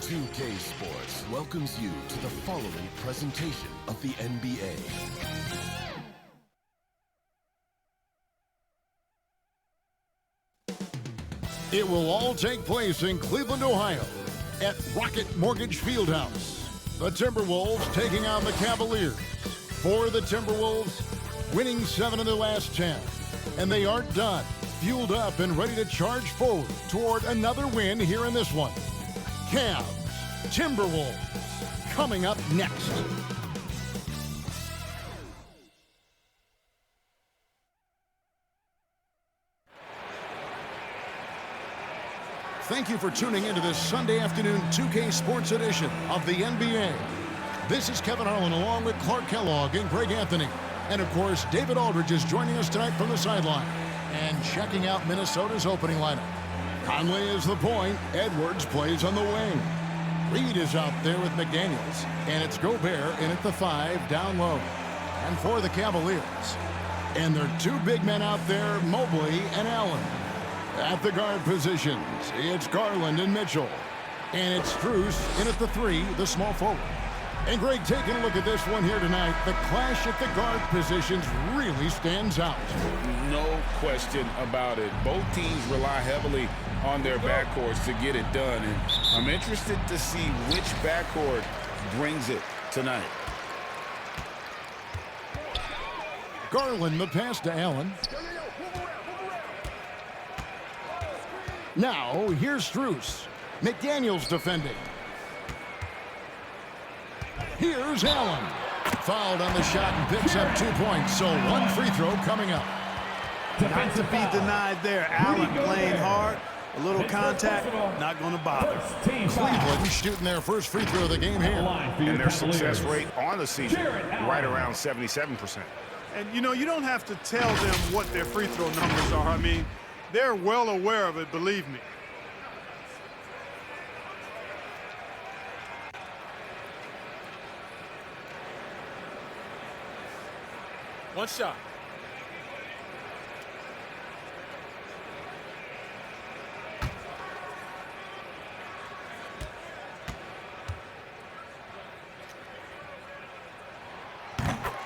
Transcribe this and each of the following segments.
2K Sports welcomes you to the following presentation of the NBA. It will all take place in Cleveland, Ohio, at Rocket Mortgage Fieldhouse. The Timberwolves taking on the Cavaliers. For the Timberwolves, winning 7 of their last 10. And they aren't done. Fueled up and ready to charge forward toward another win here in this one. Cavs, Timberwolves, coming up next. Thank you for tuning into this Sunday afternoon 2K Sports edition of the NBA. This is Kevin Harlan along with Clark Kellogg and Greg Anthony. And of course, David Aldridge is joining us tonight from the sideline and checking out Minnesota's opening lineup. Conley is the point. Edwards plays on the wing. Reed is out there with McDaniels. And it's Gobert in at the 5 down low. And for the Cavaliers. And their two big men out there, Mobley and Allen. At the guard positions, it's Garland and Mitchell. And it's Strus in at the 3, the small forward. And Greg, taking a look at this one here tonight, the clash at the guard positions really stands out. No question about it. Both teams rely heavily on their backcourts to get it done. And I'm interested to see which backcourt brings it tonight. Garland, the pass to Allen. Now, here's Strus. McDaniels defending. Here's Allen. Fouled on the shot and picks up 2 points. So one free throw coming up. Not to be denied there. Allen playing hard. A little contact, not going to bother. Cleveland shooting their first free throw of the game here. And their success rate on the season, right around 77%. And, you know, you don't have to tell them what their free throw numbers are. I mean, they're well aware of it, believe me. One shot.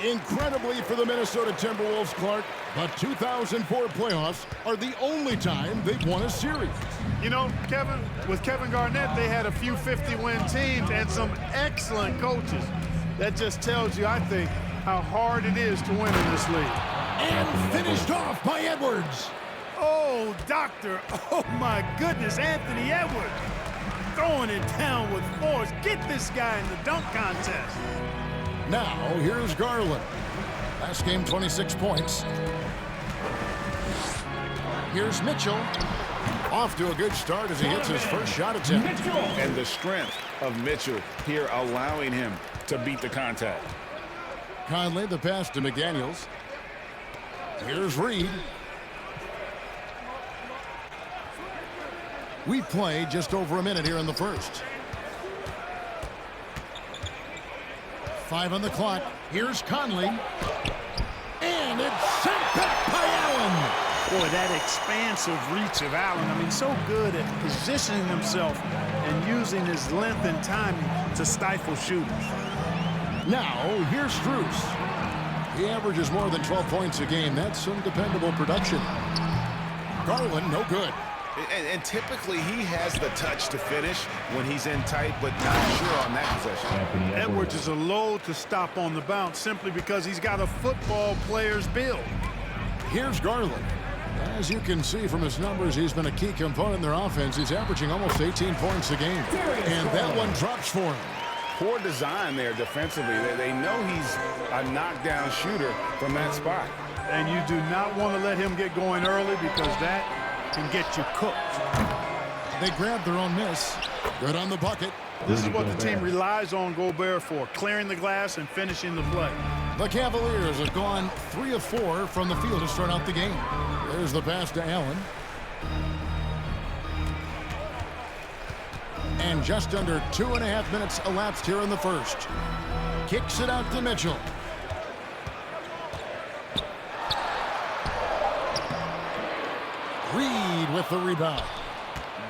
Incredibly for the Minnesota Timberwolves, Clark, but 2004 playoffs are the only time they've won a series. You know, Kevin, with Kevin Garnett, they had a few 50-win teams and some excellent coaches. That just tells you, I think, how hard it is to win in this league. And finished off by Edwards. Oh, doctor. Oh, my goodness, Anthony Edwards. Throwing it down with force. Get this guy in the dunk contest. Now, here's Garland. Last game, 26 points. Here's Mitchell. Off to a good start as he hits his first shot attempt. And the strength of Mitchell here allowing him to beat the contact. Conley, the pass to McDaniels. Here's Reed. We've played just over a minute here in the first. 5 on the clock. Here's Conley. And it's sent back by Allen. Boy, that expansive reach of Allen. I mean, so good at positioning himself and using his length and timing to stifle shooters. Now, here's Strus. He averages more than 12 points a game. That's some dependable production. Garland, no good. And typically he has the touch to finish when he's in tight, but not sure on that possession. Edwards is a load to stop on the bounce simply because he's got a football player's build. Here's Garland. As you can see from his numbers, he's been a key component in their offense. He's averaging almost 18 points a game. And that one drops for him. Poor design there defensively. They know he's a knockdown shooter from that spot. And you do not want to let him get going early because that can get you cooked. They grabbed their own miss. Good on the bucket. This is what the team relies on Gobert for, clearing the glass and finishing the play. The Cavaliers have gone 3 of 4 from the field to start out the game. There's the pass to Allen. And just under 2.5 minutes elapsed here in the first. Kicks it out to Mitchell. Reed with the rebound.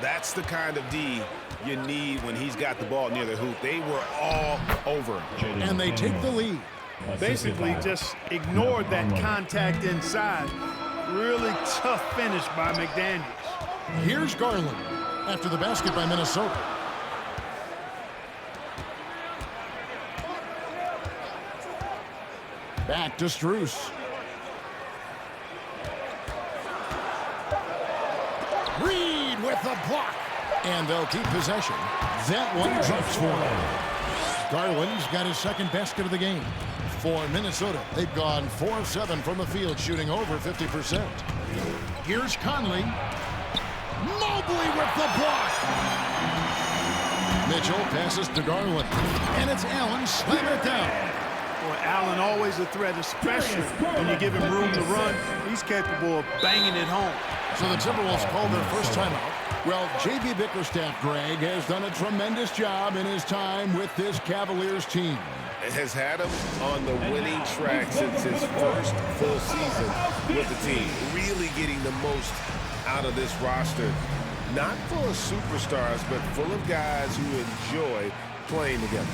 That's the kind of D you need when he's got the ball near the hoop. They were all over him. And they take the lead. Basically just ignored that contact inside. Really tough finish by McDaniels. Here's Garland after the basket by Minnesota. Back to Strus. Reed with the block. And they'll keep possession. That one drops for him. Garland's got his second basket of the game. For Minnesota, they've gone 4 of 7 from the field, shooting over 50%. Here's Conley. Mobley with the block. Mitchell passes to Garland. And it's Allen slamming it down. Boy, Allen always a threat, especially when you give him room to run. He's capable of banging it home. So the Timberwolves called their first timeout. Well, J.B. Bickerstaff, Greg, has done a tremendous job in his time with this Cavaliers team. Has had him on the winning track since his first full season with the team. Really getting the most out of this roster. Not full of superstars, but full of guys who enjoy playing together.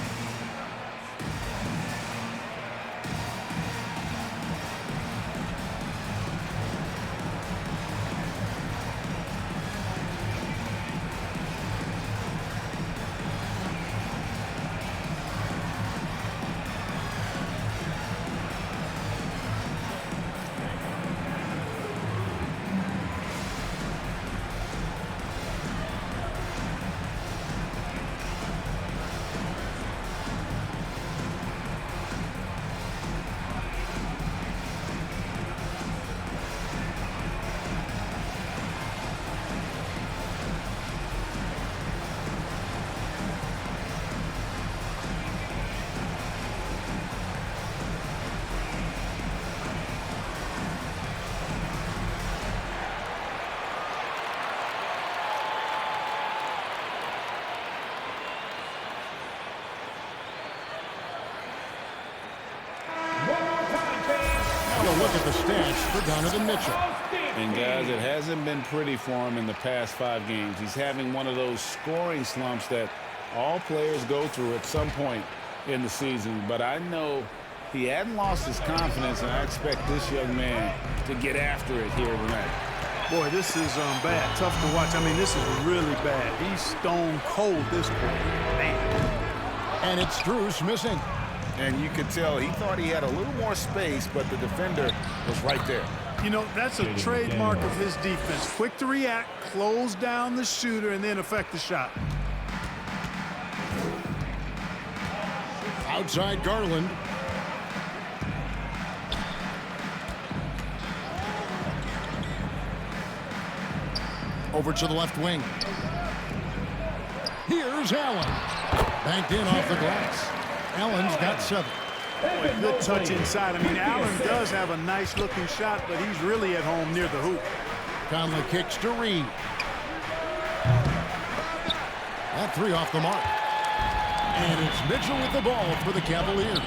Look at the stats for Donovan Mitchell. And guys, it hasn't been pretty for him in the past 5 games. He's having one of those scoring slumps that all players go through at some point in the season. But I know he hadn't lost his confidence, and I expect this young man to get after it here tonight. Boy, this is bad. Tough to watch. I mean, this is really bad. He's stone cold this point. Man. And it's Strus missing. And you could tell he thought he had a little more space, but the defender was right there. You know, that's a trademark of his defense. Quick to react, close down the shooter, and then affect the shot. Outside Garland. Over to the left wing. Here's Allen. Banked in off the glass. Allen's got 7. Boy, good touch inside. I mean, Allen does have a nice-looking shot, but he's really at home near the hoop. Conley kicks to Reed. That 3 off the mark. And it's Mitchell with the ball for the Cavaliers.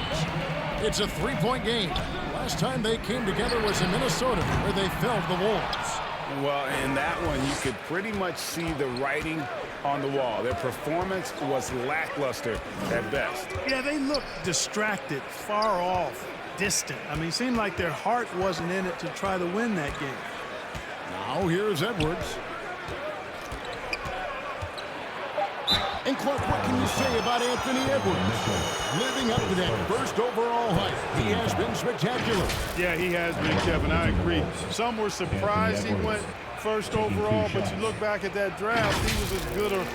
It's a 3-point game. Last time they came together was in Minnesota, where they felled the Wolves. Well, in that one, you could pretty much see the writing on the wall. Their performance was lackluster at best. Yeah, they looked distracted, far off, distant. I mean, it seemed like their heart wasn't in it to try to win that game. Now here's Edwards. And Clark, what can you say about Anthony Edwards? Living up to that first overall hype, he has been spectacular. Yeah, he has been, Kevin. I agree. Some were surprised he went first overall, but you look back at that draft, he was as good a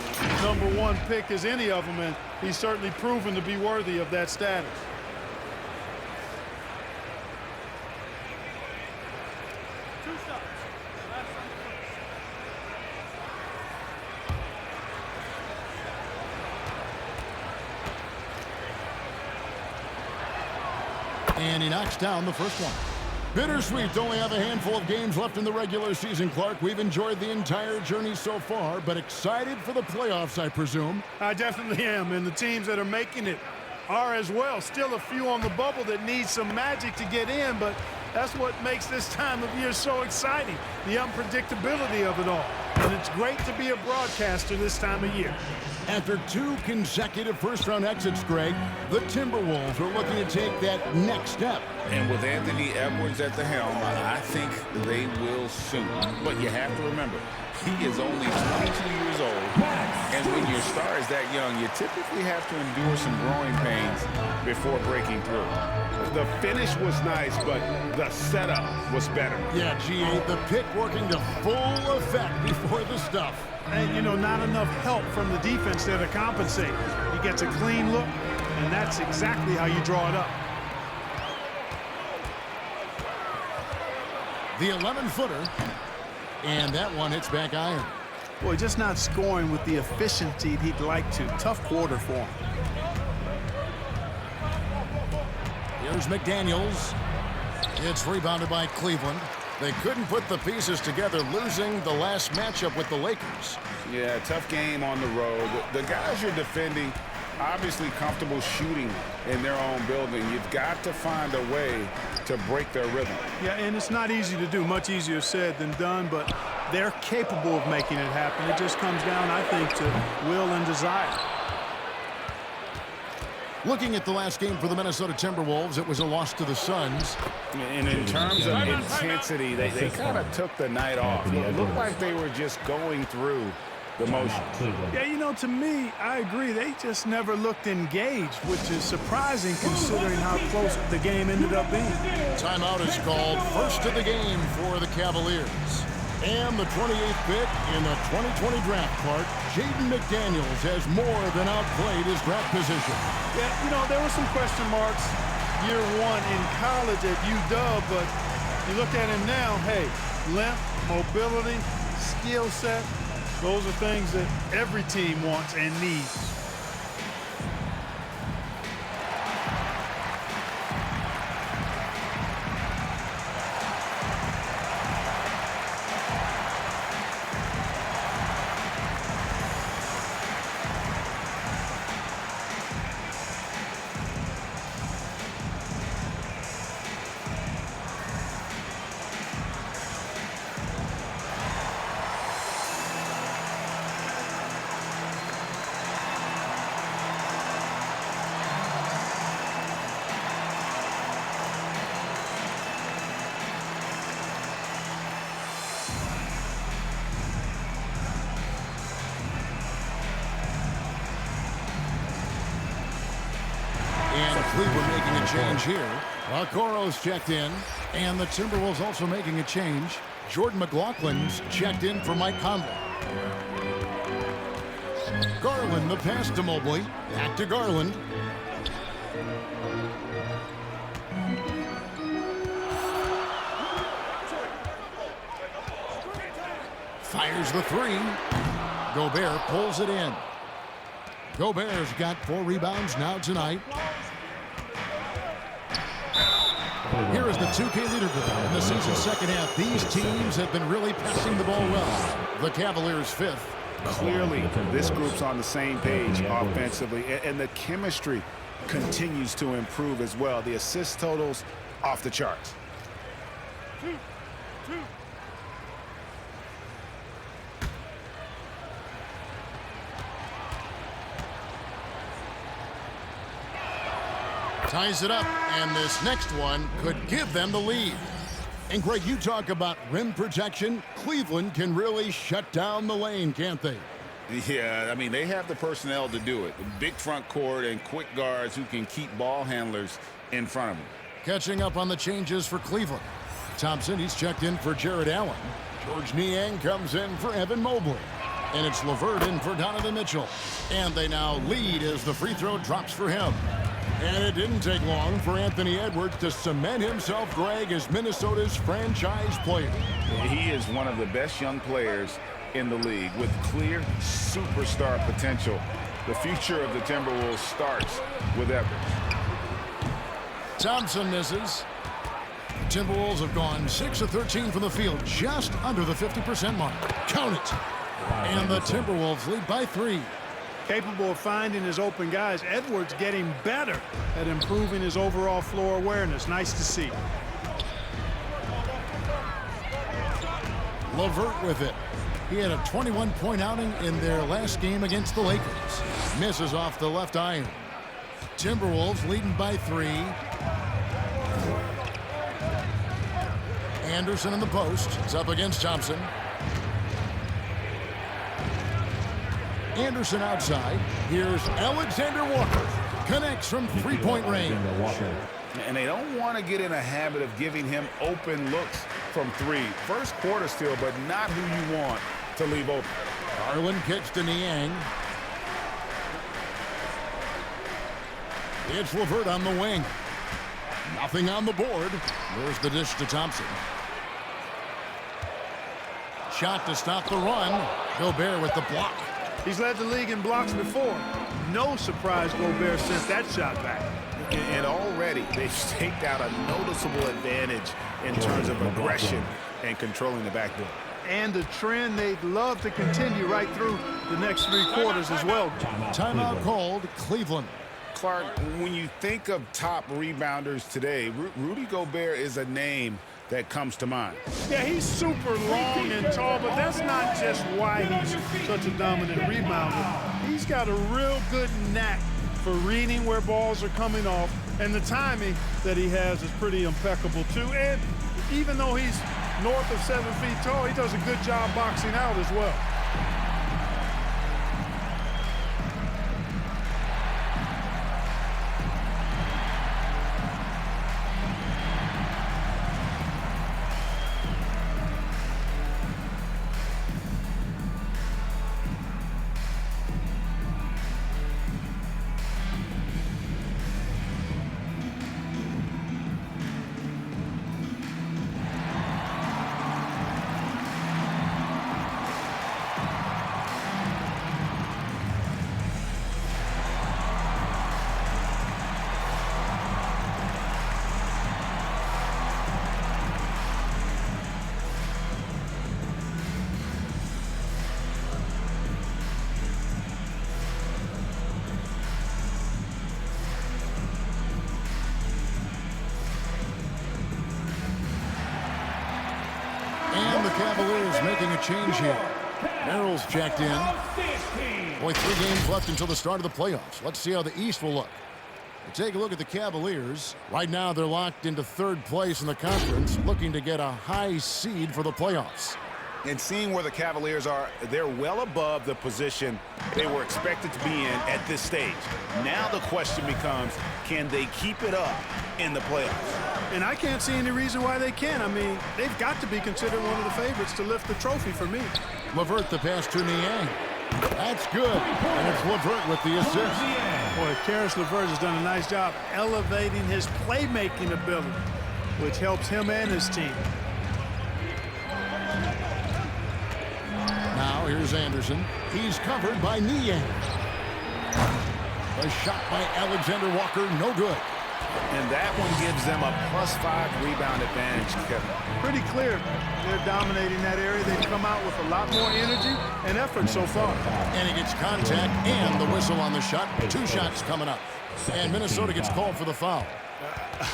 #1 pick as any of them, and he's certainly proven to be worthy of that status. And he knocks down the first one. Bittersweet to only have a handful of games left in the regular season, Clark. We've enjoyed the entire journey so far, but excited for the playoffs, I presume. I definitely am, and the teams that are making it are as well. Still a few on the bubble that need some magic to get in, but that's what makes this time of year so exciting, the unpredictability of it all. and it's great to be a broadcaster this time of year. After 2 consecutive first-round exits, Greg, the Timberwolves are looking to take that next step. And with Anthony Edwards at the helm, I think they will soon. But you have to remember, he is only 22 years old. And when your star is that young, you typically have to endure some growing pains before breaking through. The finish was nice, but the setup was better. Yeah, G.A., the pick working to full effect before the stuff. And, you know, not enough help from the defense there to compensate. He gets a clean look, and that's exactly how you draw it up. The 11-footer, and that one hits back iron. Boy, just not scoring with the efficiency he'd like to. Tough quarter for him. Here's McDaniels. It's rebounded by Cleveland. They couldn't put the pieces together, losing the last matchup with the Lakers. Yeah, tough game on the road. The guys you're defending, obviously comfortable shooting in their own building. You've got to find a way to break their rhythm. Yeah, and it's not easy to do. Much easier said than done, but they're capable of making it happen. It just comes down, I think, to will and desire. Looking at the last game for the Minnesota Timberwolves, it was a loss to the Suns. And in terms of intensity, they kind of took the night off. It looked like they were just going through the motions. Yeah, you know, to me, I agree. They just never looked engaged, which is surprising considering how close the game ended up being. Timeout is called, first of the game for the Cavaliers. And the 28th pick in the 2020 draft card, Jaden McDaniels has more than outplayed his draft position. Yeah, you know, there were some question marks year one in college at UW, but you look at him now, hey, length, mobility, skill set, those are things that every team wants and needs. Cleveland making a change here. Okoro's checked in, and the Timberwolves also making a change. Jordan McLaughlin's checked in for Mike Conley. Garland, the pass to Mobley. Back to Garland. Fires the three. Gobert pulls it in. Gobert's got 4 rebounds now tonight. Here is the 2K leaderboard in the season's second half. These teams have been really passing the ball well. The Cavaliers 5th. Clearly, this group's on the same page offensively, and the chemistry continues to improve as well. The assist totals off the charts. Ties it up, and this next one could give them the lead. And Greg, you talk about rim protection. Cleveland can really shut down the lane, can't they? Yeah, I mean, they have the personnel to do it. Big front court and quick guards who can keep ball handlers in front of them. Catching up on the changes for Cleveland. Thompson, he's checked in for Jared Allen. George Niang comes in for Evan Mobley. And it's LeVert in for Donovan Mitchell. And they now lead as the free throw drops for him. And it didn't take long for Anthony Edwards to cement himself, Greg, as Minnesota's franchise player. He is one of the best young players in the league with clear superstar potential. The future of the Timberwolves starts with Edwards. Thompson misses. The Timberwolves have gone 6 of 13 from the field, just under the 50% mark. Count it. And the Timberwolves lead by 3. Capable of finding his open guys. Edwards getting better at improving his overall floor awareness. Nice to see. LeVert with it. He had a 21-point outing in their last game against the Lakers. Misses off the left iron. Timberwolves leading by 3. Anderson in the post. It's up against Thompson. Anderson outside. Here's Alexander Walker. Connects from three-point range. And they don't want to get in a habit of giving him open looks from 3. First quarter still, but not who you want to leave open. Garland kicks to Niang. It's LeVert on the wing. Nothing on the board. There's the dish to Thompson. Shot to stop the run. Gobert with the block. He's led the league in blocks before. No surprise Gobert sent that shot back. And already they've staked out a noticeable advantage in terms of aggression and controlling the backdoor. And a trend they'd love to continue right through the next 3 quarters as well. Timeout called, Cleveland. Clark, when you think of top rebounders today, Rudy Gobert is a name that comes to mind. Yeah, he's super long and tall, but that's not just why he's such a dominant rebounder. He's got a real good knack for reading where balls are coming off, and the timing that he has is pretty impeccable too. And even though he's north of 7 feet tall, he does a good job boxing out as well. Cavaliers making a change here. Merrill's checked in. Boy, 3 games left until the start of the playoffs. Let's see how the East will look. We'll take a look at the Cavaliers. Right now, they're locked into 3rd place in the conference, looking to get a high seed for the playoffs. And seeing where the Cavaliers are, they're well above the position they were expected to be in at this stage. Now the question becomes, can they keep it up in the playoffs? And I can't see any reason why they can't. I mean, they've got to be considered one of the favorites to lift the trophy for me. LeVert the pass to Niang. That's good. And it's LeVert with the assist. Boy, Karis LeVert has done a nice job elevating his playmaking ability, which helps him and his team. Now here's Anderson. He's covered by Niang. A shot by Alexander Walker, no good. And that one gives them a +5 rebound advantage, Kevin. Pretty clear they're dominating that area. They've come out with a lot more energy and effort so far. And he gets contact and the whistle on the shot. 2 shots coming up. And Minnesota gets called for the foul.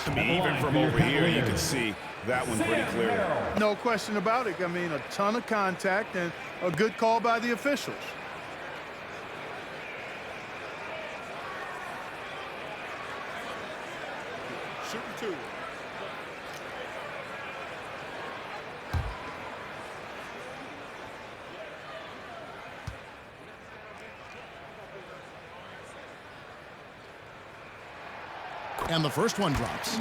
I mean, even from over here, you can see that one pretty clearly. No question about it. I mean, a ton of contact and a good call by the officials. Shooting 2. And the first one drops.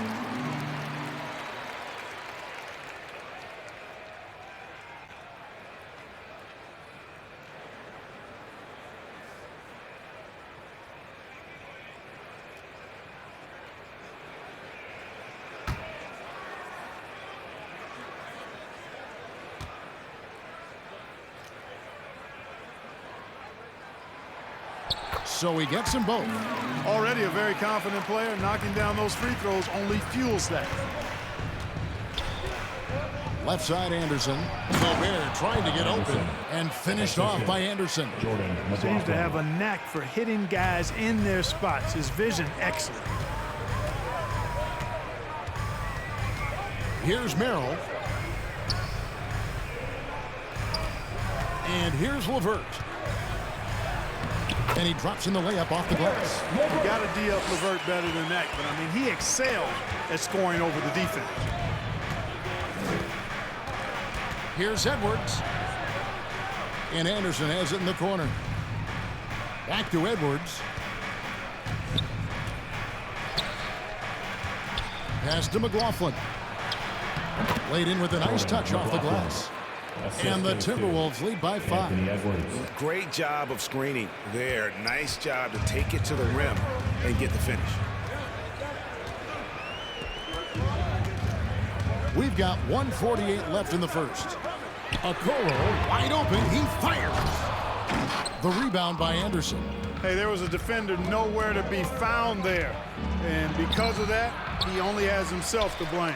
So he gets them both. Already a very confident player. Knocking down those free throws only fuels that. Left side Anderson. Gobert trying to get open and finished off by Anderson. Seems to have a knack for hitting guys in their spots. His vision excellent. Here's Merrill. And here's LeVert. And he drops in the layup off the glass. You got to D up LeVert better than that, but I mean, he excelled at scoring over the defense. Here's Edwards. And Anderson has it in the corner. Back to Edwards. Pass to McLaughlin. Laid in with a nice touch off the glass. And the Timberwolves lead by 5. Great job of screening there. Nice job to take it to the rim and get the finish. We've got 1:48 left in the first. Okoro wide open. He fires. The rebound by Anderson. Hey, there was a defender nowhere to be found there. And because of that, he only has himself to blame.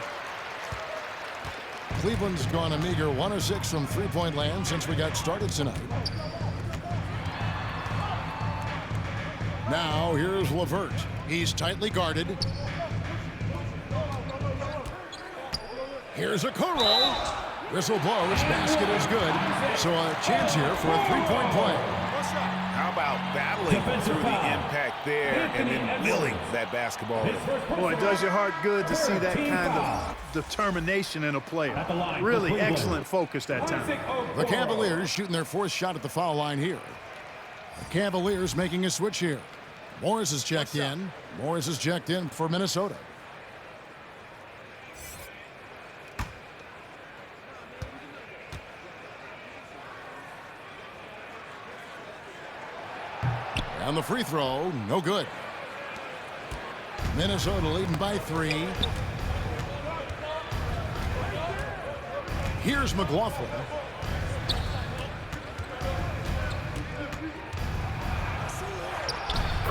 Cleveland's gone a meager 1 of 6 from three-point land since we got started tonight. Now here's LeVert. He's tightly guarded. Here's Okoro. Whistle blows. Basket is good. So a chance here for a three-point play. How about battling through the impact there and then willing that basketball? Boy, it does your heart good to see that kind of determination in a player. Really excellent focus that time. The Cavaliers shooting their 4th shot at the foul line here. The Cavaliers making a switch here. Morris is checked in. Morris is checked in for Minnesota. And the free throw, no good. Minnesota leading by 3. Here's McLaughlin.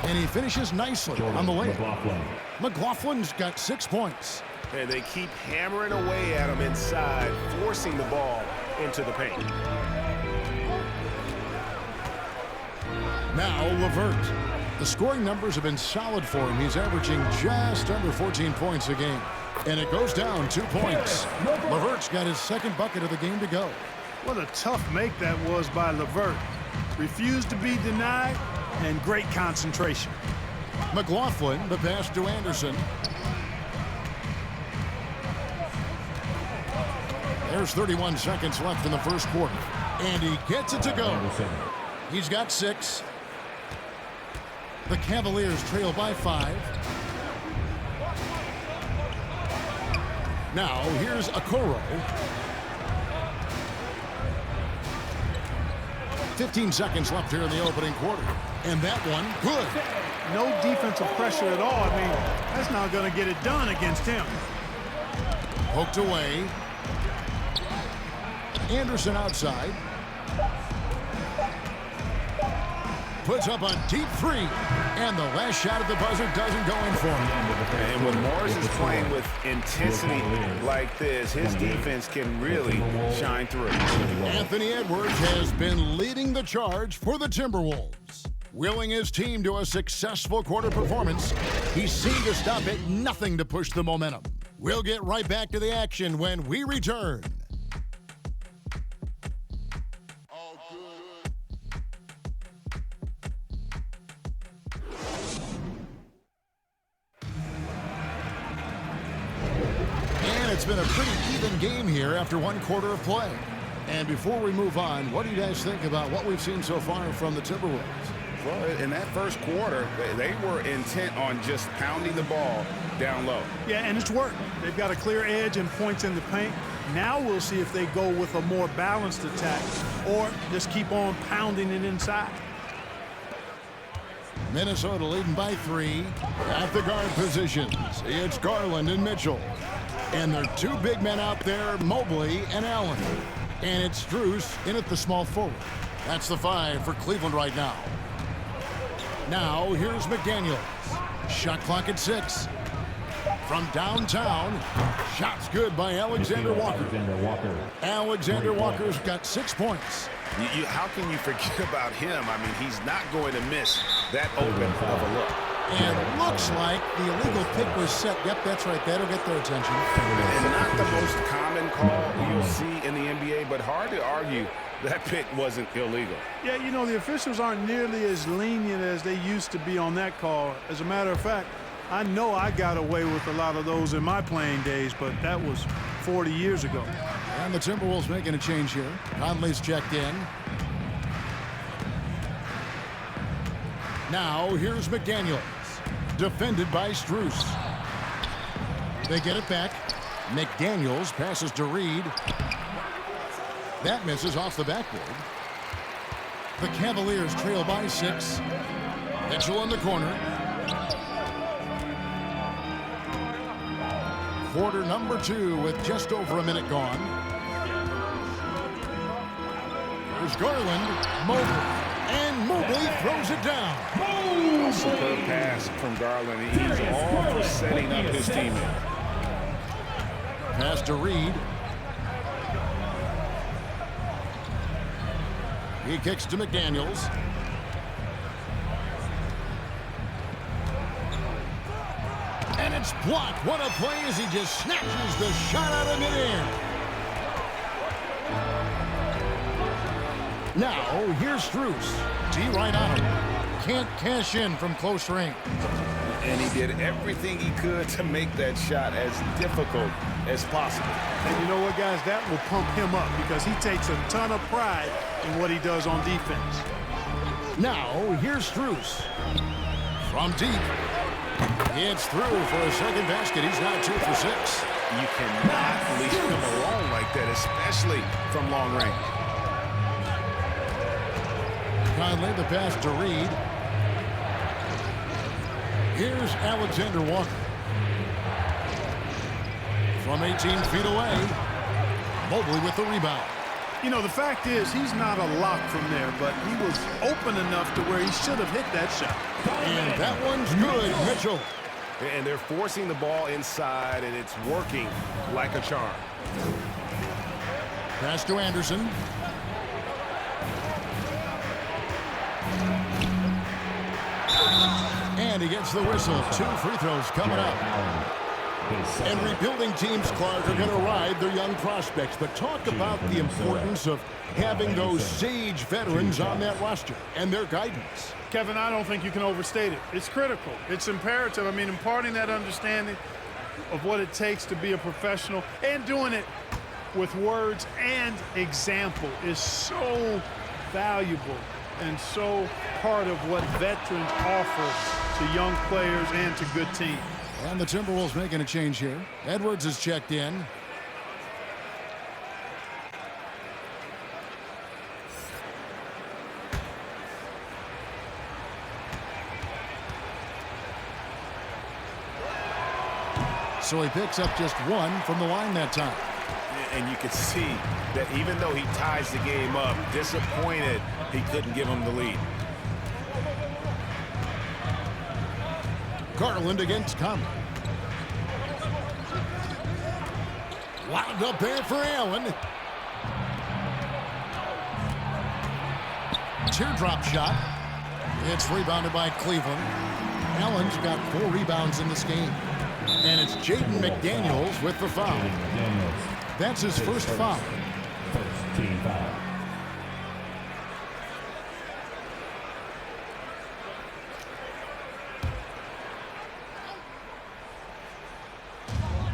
And he finishes nicely on the layup. McLaughlin's got 6 points. And they keep hammering away at him inside, forcing the ball into the paint. Now LeVert. The scoring numbers have been solid for him. He's averaging just under 14 points a game. And it goes down 2 points. LeVert's got his 2nd bucket of the game to go. What a tough make that was by LeVert. Refused to be denied, and great concentration. McLaughlin, the pass to Anderson. There's 31 seconds left in the first quarter. And he gets it to go. He's got 6. The Cavaliers trail by 5. Now here's Okoro. 15 seconds left here in the opening quarter. And that one, good. No defensive pressure at all. I mean, that's not going to get it done against him. Poked away. Anderson outside. Puts up a deep 3. And the last shot at the buzzer doesn't go in for him. And when Morris is playing with intensity like this, his defense can really shine through. Anthony Edwards has been leading the charge for the Timberwolves. Willing his team to a successful quarter performance, he seemed to stop at nothing to push the momentum. We'll get right back to the action when we return. It's been a pretty even game here after 1 quarter of play. And before we move on, what do you guys think about what we've seen so far from the Timberwolves? Well, in that first quarter, they were intent on just pounding the ball down low. Yeah, and it's worked. They've got a clear edge and points in the paint. Now we'll see if they go with a more balanced attack or just keep on pounding it inside. Minnesota leading by 3 at the guard positions. It's Garland and Mitchell. And there are 2 big men out there, Mobley and Allen. And it's Strus in at the small forward. That's the 5 for Cleveland right now. Now here's McDaniels. Shot clock at 6. From downtown, shots good by Alexander Walker. Alexander Walker's got 6 points. How can you forget about him? I mean, he's not going to miss that open of a look. And looks like the illegal pick was set. Yep, that's right. That'll get their attention. And not the most common call you'll see in the NBA, but hard to argue that pick wasn't illegal. Yeah, you know, the officials aren't nearly as lenient as they used to be on that call. As a matter of fact, I know I got away with a lot of those in my playing days, but that was 40 years ago. And the Timberwolves making a change here. Conley's checked in. Now here's McDaniels, defended by Strus. They get it back. McDaniels passes to Reed. That misses off the backboard. The Cavaliers trail by 6. Mitchell in the corner. Quarter number 2 with just over a minute gone. Here's Garland. Mobley. And Mobley throws it down. A superb pass from Garland. He's all for setting up his teammate. Pass to Reed. He kicks to McDaniels. And it's blocked. What a play as he just snatches the shot out of midair. Now, here's Strus. D right on him. Can't cash in from close range. And he did everything he could to make that shot as difficult as possible. And you know what, guys? That will pump him up because he takes a ton of pride in what he does on defense. Now, here's Strus. From deep. It's through for a second basket. He's now 2 for 6. You cannot leave him alone like that, especially from long range. Conley, the pass to Reed. Here's Alexander Walker. From 18 feet away. Mobley with the rebound. You know, the fact is he's not a lock from there, but he was open enough to where he should have hit that shot. And that one's good, Mitchell. And they're forcing the ball inside, and it's working like a charm. Pass to Anderson. And he gets the whistle. 2 free throws coming up. And rebuilding teams, Clark, are going to ride their young prospects. But talk about the importance of having those sage veterans on that roster and their guidance. Kevin, I don't think you can overstate it. It's critical. It's imperative. I mean, imparting that understanding of what it takes to be a professional and doing it with words and example is so valuable and so part of what veterans offer to young players and to good teams. And the Timberwolves making a change here. Edwards is checked in. So he picks up just 1 from the line that time. And you can see that even though he ties the game up, disappointed he couldn't give him the lead. Garland against Conley. Wound up there for Allen. Teardrop shot. It's rebounded by Cleveland. Allen's got 4 rebounds in this game. And it's Jaden McDaniels with the foul. That's his first foul. First team foul.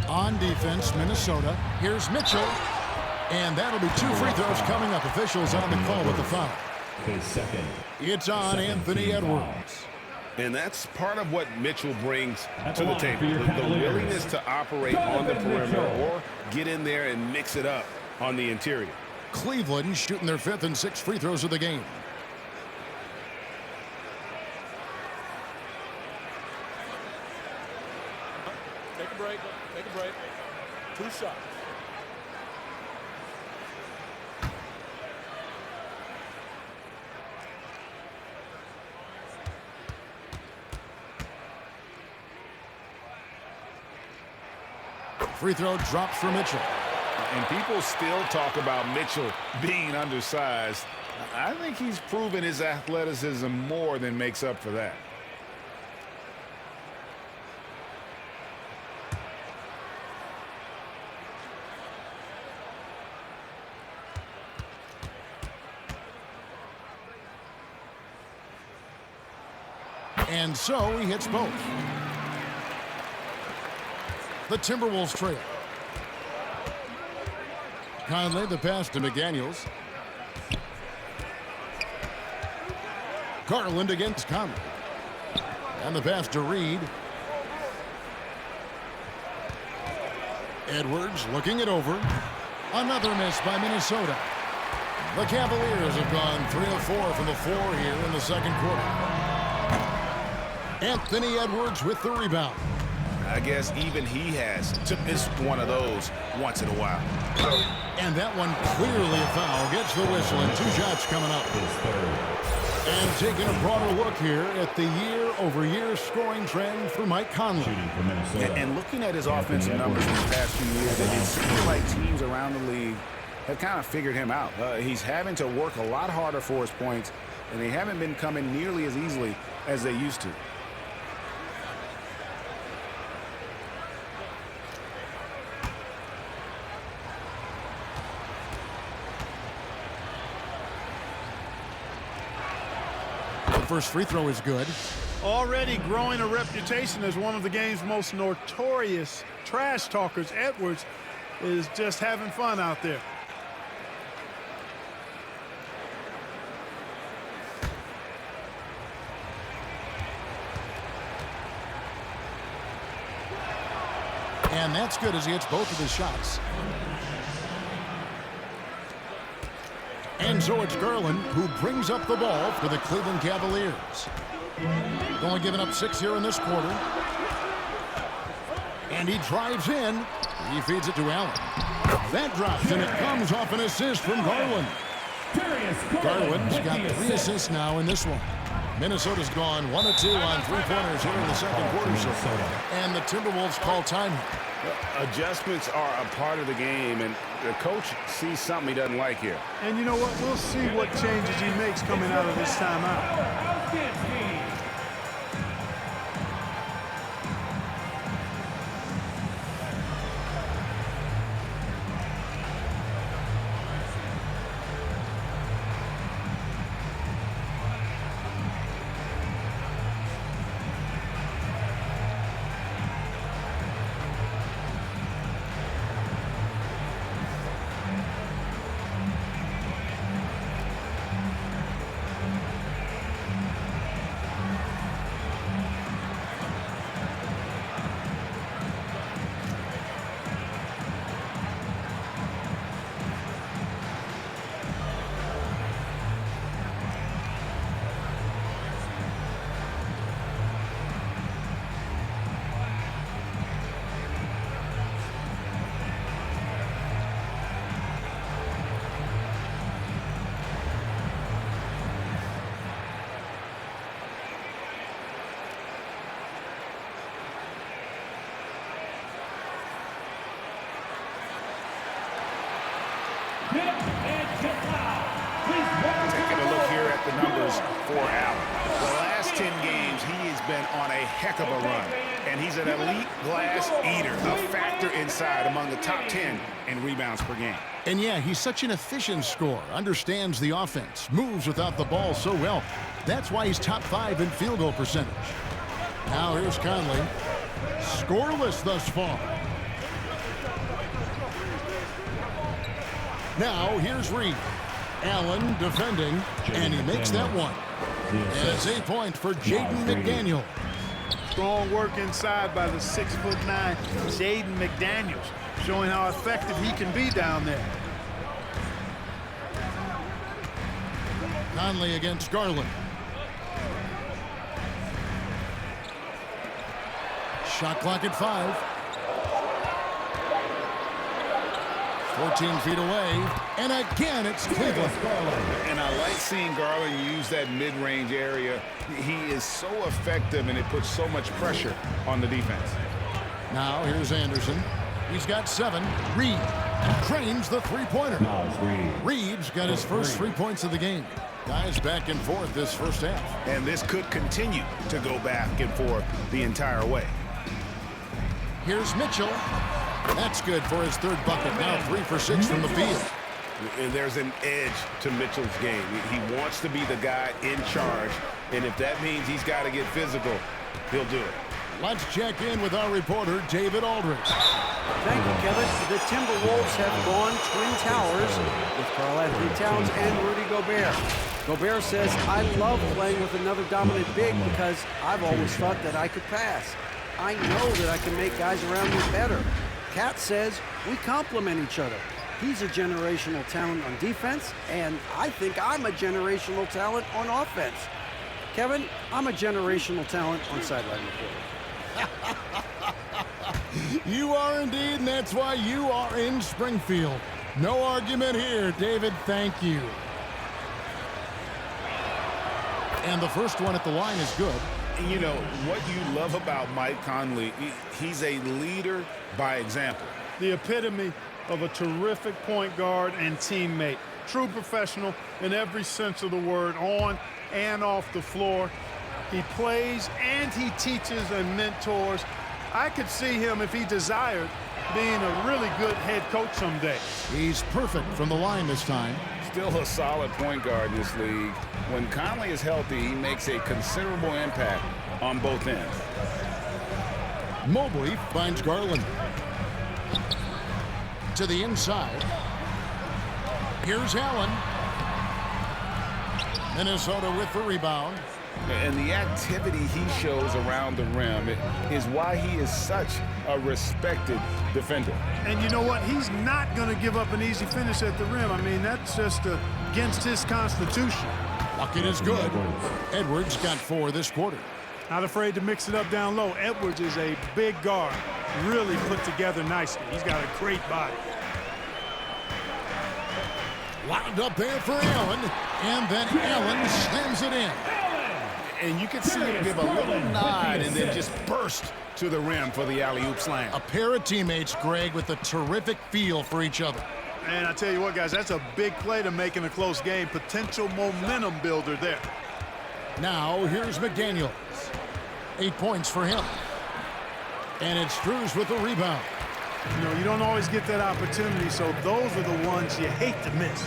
On defense, Minnesota. Here's Mitchell. And that'll be 2 free throws coming up. Officials on the call with the foul. His second. It's on Anthony Edwards. And that's part of what Mitchell brings to the table. The willingness to operate on the perimeter or get in there and mix it up on the interior. Cleveland shooting their 5th and 6th free throws of the game. Take a break. Take a break. 2 shots. Free throw drops for Mitchell. And people still talk about Mitchell being undersized. I think he's proven his athleticism more than makes up for that. And so he hits both. The Timberwolves trail. Conley, the pass to McDaniels. Garland against Conley. And the pass to Reed. Edwards looking it over. Another miss by Minnesota. The Cavaliers have gone 3 of 4 from the floor here in the second quarter. Anthony Edwards with the rebound. I guess even he has to miss one of those once in a while. And that one clearly a foul. Gets the whistle and 2 shots coming up. And taking a broader look here at the year-over-year scoring trend for Mike Conley. And looking at his offensive numbers in the past few years, it seems like teams around the league have kind of figured him out. He's having to work a lot harder for his points, and they haven't been coming nearly as easily as they used to. First free throw is good. Already growing a reputation as one of the game's most notorious trash talkers, Edwards is just having fun out there. And that's good as he hits both of his shots. And so it's Garland who brings up the ball for the Cleveland Cavaliers. Only giving up 6 here in this quarter. And he drives in. He feeds it to Allen. That drops, and it comes off an assist from Garland. Garland's got 3 assists now in this one. Minnesota's gone 1 of 2 on 3-pointers here in the second quarter. And the Timberwolves call time. Adjustments are a part of the game, and the coach sees something he doesn't like here. And you know what? We'll see what changes he makes coming out of this timeout. Taking a look here at the numbers for Allen. The last 10 games, he has been on a heck of a run. And he's an elite glass eater, a factor inside among the top 10 in rebounds per game. And yeah, he's such an efficient scorer, understands the offense, moves without the ball so well. That's why he's top 5 in field goal percentage. Now here's Conley. Scoreless thus far. Now here's Reed. Allen defending, and he makes that one. And it's 8 points for Jaden McDaniel. Strong work inside by the 6'9" Jaden McDaniels, showing how effective he can be down there. Conley against Garland. Shot clock at 5. 14 feet away, and again it's Cleveland. And I like seeing Garland use that mid-range area. He is so effective, and it puts so much pressure on the defense. Now here's Anderson. He's got 7. Reed drains the three-pointer. Reed's got his first 3 points of the game. Guys back and forth this first half. And this could continue to go back and forth the entire way. Here's Mitchell. That's good for his 3rd bucket. Now 3 for 6 from the field. And there's an edge to Mitchell's game. He wants to be the guy in charge, and if that means he's got to get physical, he'll do it. Let's check in with our reporter, David Aldridge. Thank you, Kevin. The Timberwolves have gone Twin Towers with Karl-Anthony Towns and Rudy Gobert. Gobert says, I love playing with another dominant big because I've always thought that I could pass. I know that I can make guys around me better. Cat says, we complement each other. He's a generational talent on defense, and I think I'm a generational talent on offense. Kevin, I'm a generational talent on sideline reporting. You are indeed, and that's why you are in Springfield. No argument here, David. Thank you. And the first one at the line is good. You know, what you love about Mike Conley, he's a leader by example. The epitome of a terrific point guard and teammate. True professional in every sense of the word, on and off the floor. He plays and he teaches and mentors. I could see him, if he desired, being a really good head coach someday. He's perfect from the line this time. Still a solid point guard in this league. When Conley is healthy, he makes a considerable impact on both ends. Mobley finds Garland. To the inside. Here's Allen. Minnesota with the rebound. And the activity he shows around the rim is why he is such a respected defender. And you know what? He's not going to give up an easy finish at the rim. I mean, that's just against his constitution. Bucket is good. Edwards got 4 this quarter. Not afraid to mix it up down low. Edwards is a big guard. Really put together nicely. He's got a great body. Wound up there for Allen. And then Allen slams it in. And you can see him give a little nod and then just burst to the rim for the alley-oop slam. A pair of teammates, Greg, with a terrific feel for each other. And I tell you what, guys, that's a big play to make in a close game. Potential momentum builder there. Now, here's McDaniels. 8 points for him. And it's Struz with the rebound. You know, you don't always get that opportunity, so those are the ones you hate to miss.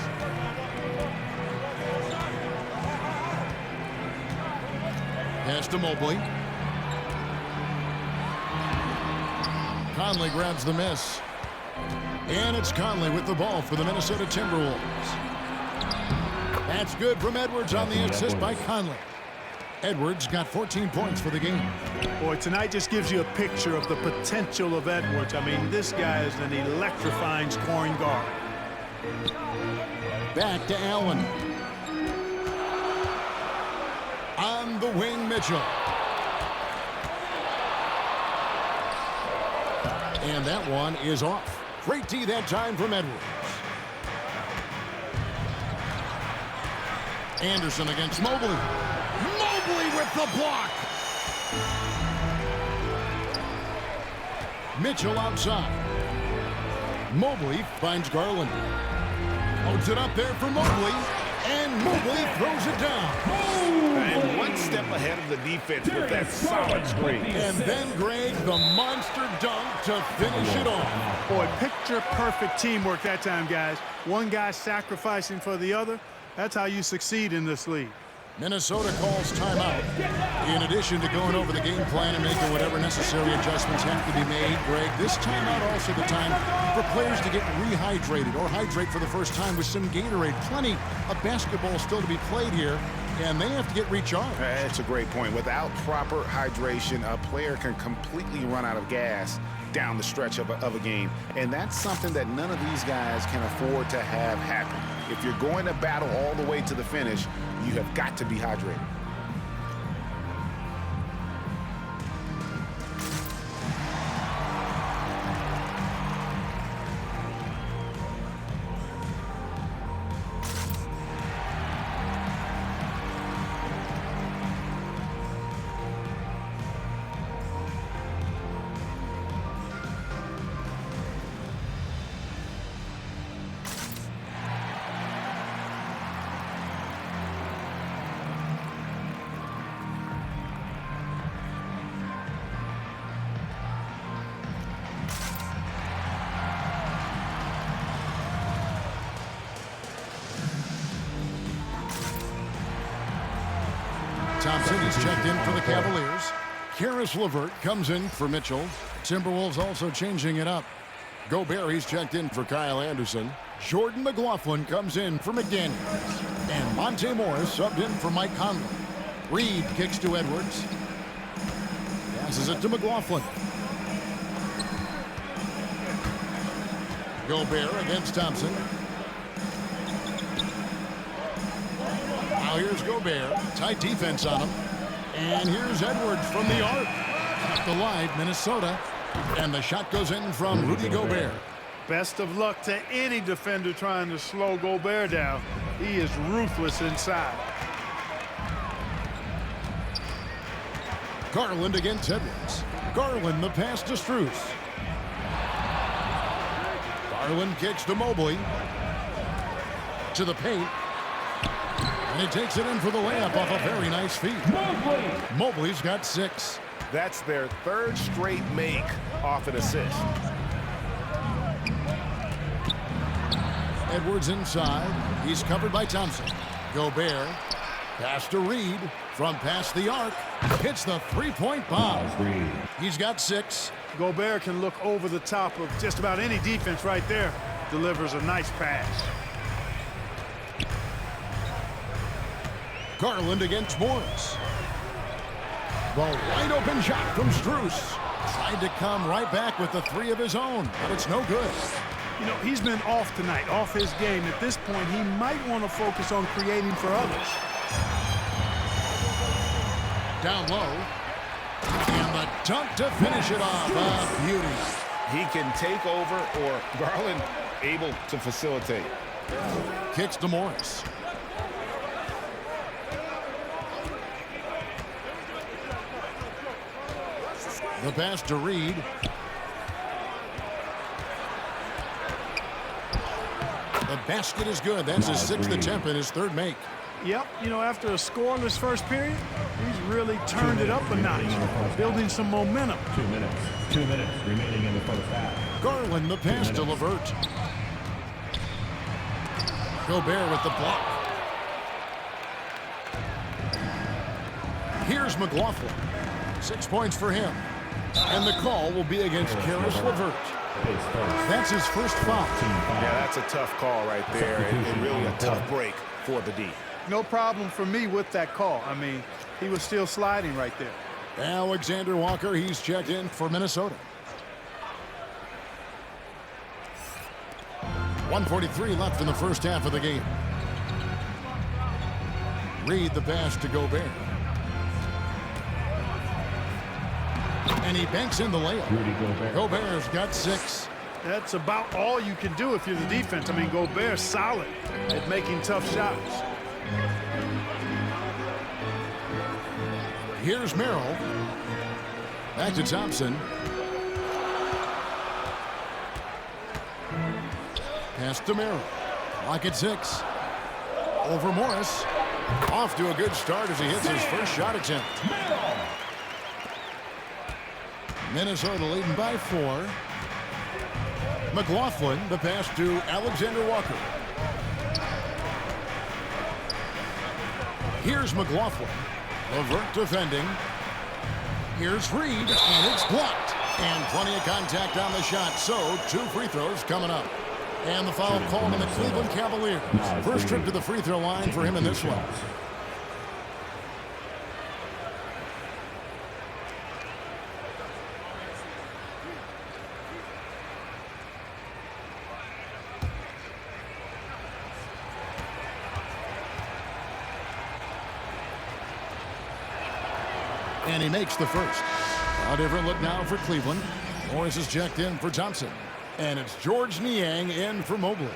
Pass to Mobley. Conley grabs the miss. And it's Conley with the ball for the Minnesota Timberwolves. That's good from Edwards on the assist by Conley. Edwards got 14 points for the game. Boy, tonight just gives you a picture of the potential of Edwards. I mean, this guy is an electrifying scoring guard. Back to Allen. On the wing, Mitchell. And that one is off. Great D that time from Edwards. Anderson against Mobley. Mobley with the block. Mitchell outside. Mobley finds Garland. Loads it up there for Mobley. And Mobley throws it down. And one step ahead of the defense with that solid screen. And then, Greg, the monster dunk to finish it off. Boy, picture-perfect teamwork that time, guys. One guy sacrificing for the other. That's how you succeed in this league. Minnesota calls timeout. In addition to going over the game plan and making whatever necessary adjustments have to be made, Greg, this timeout also the time for players to get rehydrated or hydrate for the first time with some Gatorade. Plenty of basketball still to be played here, and they have to get recharged. That's a great point. Without proper hydration, a player can completely run out of gas down the stretch of a game. And that's something that none of these guys can afford to have happen. If you're going to battle all the way to the finish, you have got to be hydrated. Thompson is checked in for the Cavaliers. Karis LeVert comes in for Mitchell. Timberwolves also changing it up. Gobert, he's checked in for Kyle Anderson. Jordan McLaughlin comes in for McDaniels. And Monte Morris subbed in for Mike Conley. Reed kicks to Edwards. Passes it to McLaughlin. Gobert against Thompson. Now here's Gobert. Tight defense on him. And here's Edwards from the arc. Kept alive, Minnesota. And the shot goes in from Rudy Gobert. Best of luck to any defender trying to slow Gobert down. He is ruthless inside. Garland against Edwards. Garland the pass to Strus. Garland kicks to Mobley. To the paint. And he takes it in for the layup off a very nice feed. Mobley's got 6. That's their 3rd straight make off an assist. Edwards inside. He's covered by Thompson. Gobert. Pass to Reed. From past the arc. Hits the three-point bomb. He's got 6. Gobert can look over the top of just about any defense right there. Delivers a nice pass. Garland against Morris. The wide open shot from Strus. Tried to come right back with the 3 of his own, but it's no good. You know, he's been off tonight, off his game. At this point, he might want to focus on creating for others. Down low. And the dunk to finish it off. A beauty. He can take over, or Garland able to facilitate. Kicks to Morris. The pass to Reed. The basket is good. That's his 6th attempt and his 3rd make. Yep, you know, after a scoreless first period, he's really turned it up a notch, building some momentum. 2 minutes. 2 minutes remaining in the first half. Garland the pass to LeVert. Gobert with the block. Here's McLaughlin. 6 points for him. And the call will be against Karis LeVert. That's his first foul. Yeah, that's a tough call right there, and really a tough break for the D. No problem for me with that call. I mean, he was still sliding right there. Alexander Walker, he's checked in for Minnesota. 1:43 left in the first half of the game. Reed the pass to Gobert. And he banks in the layup. Gobert's got 6. That's about all you can do if you're the defense. I mean, Gobert's solid at making tough shots. Here's Merrill. Back to Thompson. Pass to Merrill. Lock at 6. Over Morris. Off to a good start as he hits his first shot attempt. Minnesota leading by 4. McLaughlin, the pass to Alexander Walker. Here's McLaughlin. LeVert defending. Here's Reed, and it's blocked. And plenty of contact on the shot, so 2 free throws coming up. And the foul called on the Cleveland Cavaliers. First trip to the free throw line for him in this one. And he makes the first. A different look now for Cleveland. Morris is checked in for Thompson. And it's George Niang in for Mobley.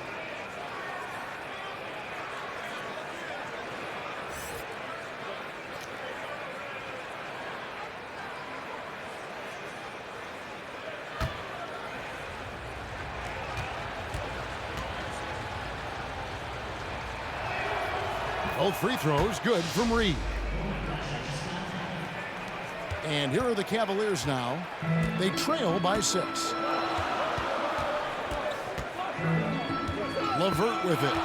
Both free throws good from Reed. And here are the Cavaliers now. They trail by 6. LeVert with it.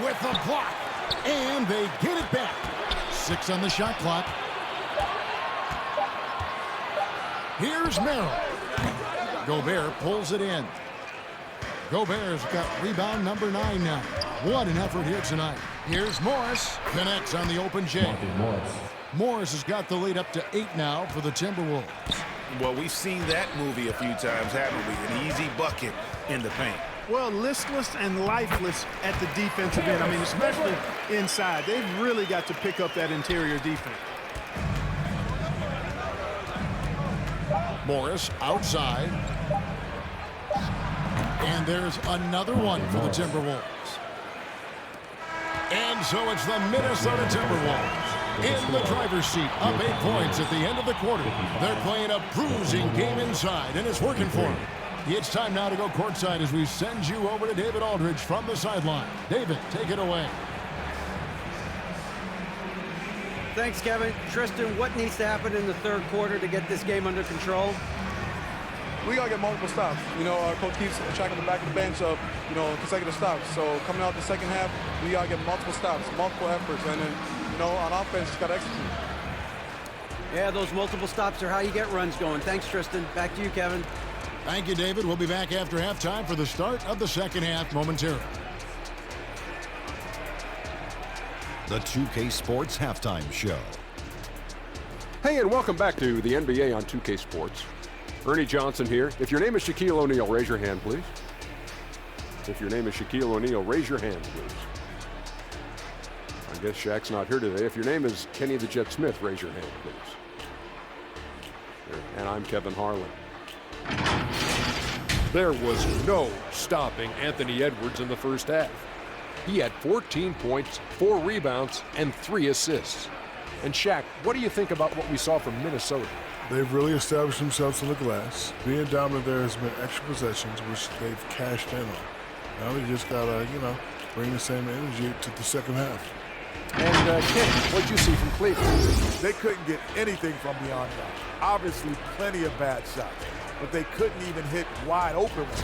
with the block. And they get it back. 6 on the shot clock. Here's Merrill. Gobert pulls it in. Gobert's got rebound number 9 now. What an effort here tonight. Here's Morris. Connects on the open J. Morris has got the lead up to 8 now for the Timberwolves. Well, we've seen that movie a few times, haven't we? An easy bucket in the paint. Well, listless and lifeless at the defensive end. I mean, especially inside. They've really got to pick up that interior defense. Morris outside. And there's another one for the Timberwolves. And so it's the Minnesota Timberwolves in the driver's seat, up 8 points at the end of the quarter. They're playing a bruising game inside, and it's working for them. It's time now to go courtside as we send you over to David Aldridge from the sideline. David, take it away. Thanks, Kevin. Tristan, what needs to happen in the third quarter to get this game under control? We got to get multiple stops. You know, our coach keeps tracking the back of the bench of, you know, consecutive stops. So coming out the second half, we got to get multiple stops, multiple efforts, and then, you know, on offense, just got to execute. Yeah, those multiple stops are how you get runs going. Thanks, Tristan. Back to you, Kevin. Thank you, David. We'll be back after halftime for the start of the second half momentarily. The 2K Sports Halftime Show. Hey, and welcome back to the NBA on 2K Sports. Ernie Johnson here. If your name is Shaquille O'Neal, raise your hand, please. If your name is Shaquille O'Neal, raise your hand, please. I guess Shaq's not here today. If your name is Kenny the Jet Smith, raise your hand, please. And I'm Kevin Harlan. There was no stopping Anthony Edwards in the first half. He had 14 points, 4 rebounds, and 3 assists. And Shaq, what do you think about what we saw from Minnesota? They've really established themselves on the glass. Being dominant there has been extra possessions, which they've cashed in on. Now they just got to, you know, bring the same energy to the second half. And Ken, what'd you see from Cleveland? They couldn't get anything from beyond that. Obviously, plenty of bad shots, but they couldn't even hit wide open ones.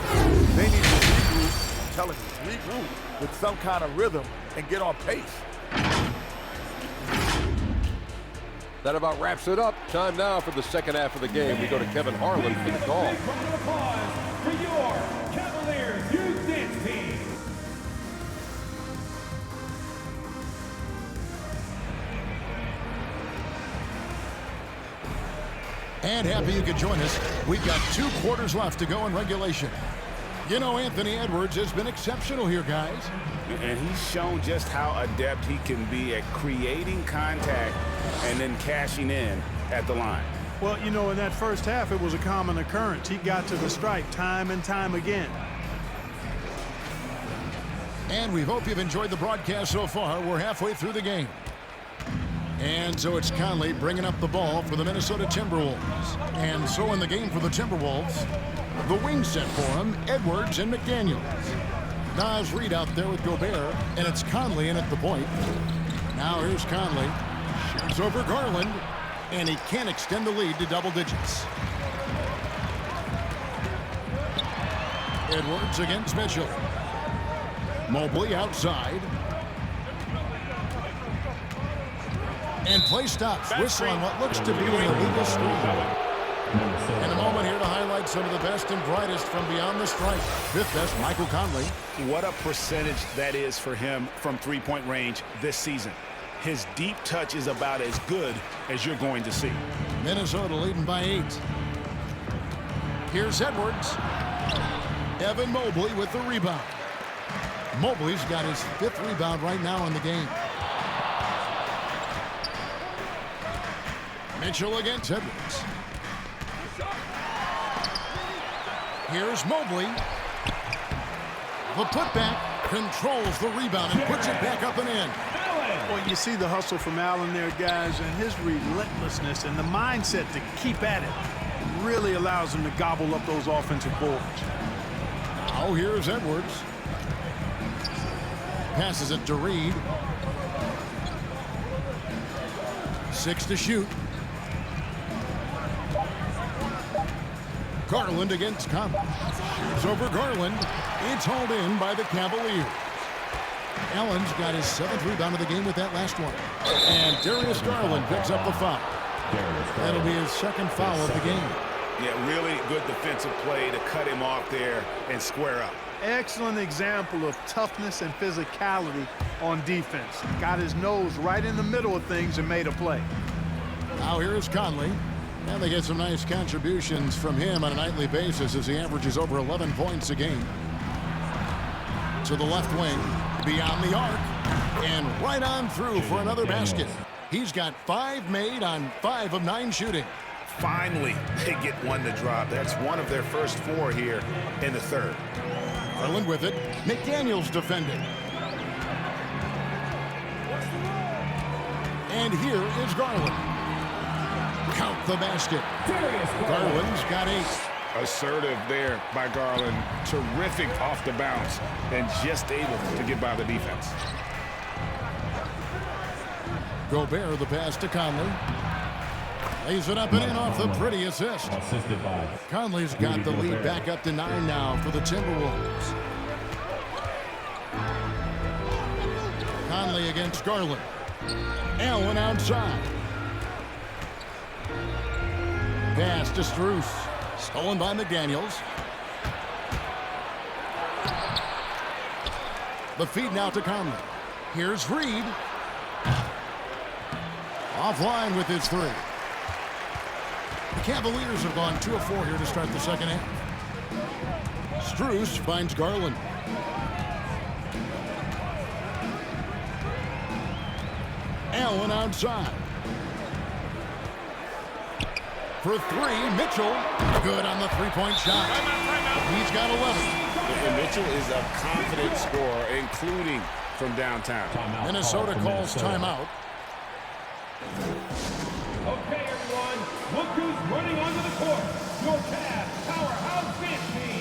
They need to regroup, I'm telling you, regroup with some kind of rhythm and get on pace. That about wraps it up. Time now for the second half of the game. We go to Kevin Harlan for the call. Round of applause for your Cavaliers youth dance team. And happy you could join us. We've got 2 quarters left to go in regulation. You know, Anthony Edwards has been exceptional here, guys. And he's shown just how adept he can be at creating contact and then cashing in at the line. Well, you know, in that first half, it was a common occurrence. He got to the stripe time and time again. And we hope you've enjoyed the broadcast so far. We're halfway through the game. And so it's Conley bringing up the ball for the Minnesota Timberwolves. And so in the game for the Timberwolves, the wing set for him, Edwards and McDaniels. Nas Reed out there with Gobert, and it's Conley in at the point. Now here's Conley. Shoots over Garland, and he can't extend the lead to double digits. Edwards against Mitchell. Mobley outside. And play stops. Whistle on what looks to be an illegal screen. In a moment here to highlight some of the best and brightest from beyond the stripe. Fifth best, Michael Conley. What a percentage that is for him from three-point range this season. His deep touch is about as good as you're going to see. Minnesota leading by 8. Here's Edwards. Evan Mobley with the rebound. Mobley's got his 5th rebound right now in the game. Mitchell against Edwards. Here's Mobley. The putback controls the rebound and puts it back up and in. Well, you see the hustle from Allen there, guys, and his relentlessness and the mindset to keep at it really allows him to gobble up those offensive boards. Now here's Edwards. Passes it to Reed. 6 to shoot. Garland against Conley. Shoots over Garland. It's hauled in by the Cavaliers. Allen's got his 7th rebound of the game with that last one. And Darius Garland picks up the foul. That'll be his 2nd foul of the game. Yeah, really good defensive play to cut him off there and square up. Excellent example of toughness and physicality on defense. Got his nose right in the middle of things and made a play. Now here's Conley. And they get some nice contributions from him on a nightly basis as he averages over 11 points a game. To the left wing, beyond the arc, and right on through for another basket. He's got 5 made on 5 of 9 shooting. Finally, they get one to drop. That's one of their first 4 here in the 3rd. Garland with it. McDaniels defending. And here is Garland. Count the basket. Garland's got 8. Assertive there by Garland. Terrific off the bounce and just able to get by the defense. Gobert the pass to Conley. Lays it up and in off the pretty assist. Conley's got the lead back up to 9 now for the Timberwolves. Conley against Garland. Allen outside. Pass to Strus. Stolen by McDaniels. The feed now to Conley. Here's Reed. Offline with his 3. The Cavaliers have gone 2 of 4 here to start the 2nd half. Strus finds Garland. Allen outside. For 3, Mitchell. Good on the 3-point shot. He's got 11. And Mitchell is a confident scorer, including from downtown. Minnesota calls timeout. Okay, everyone, look who's running onto the court. Your Cavs powerhouse bench team.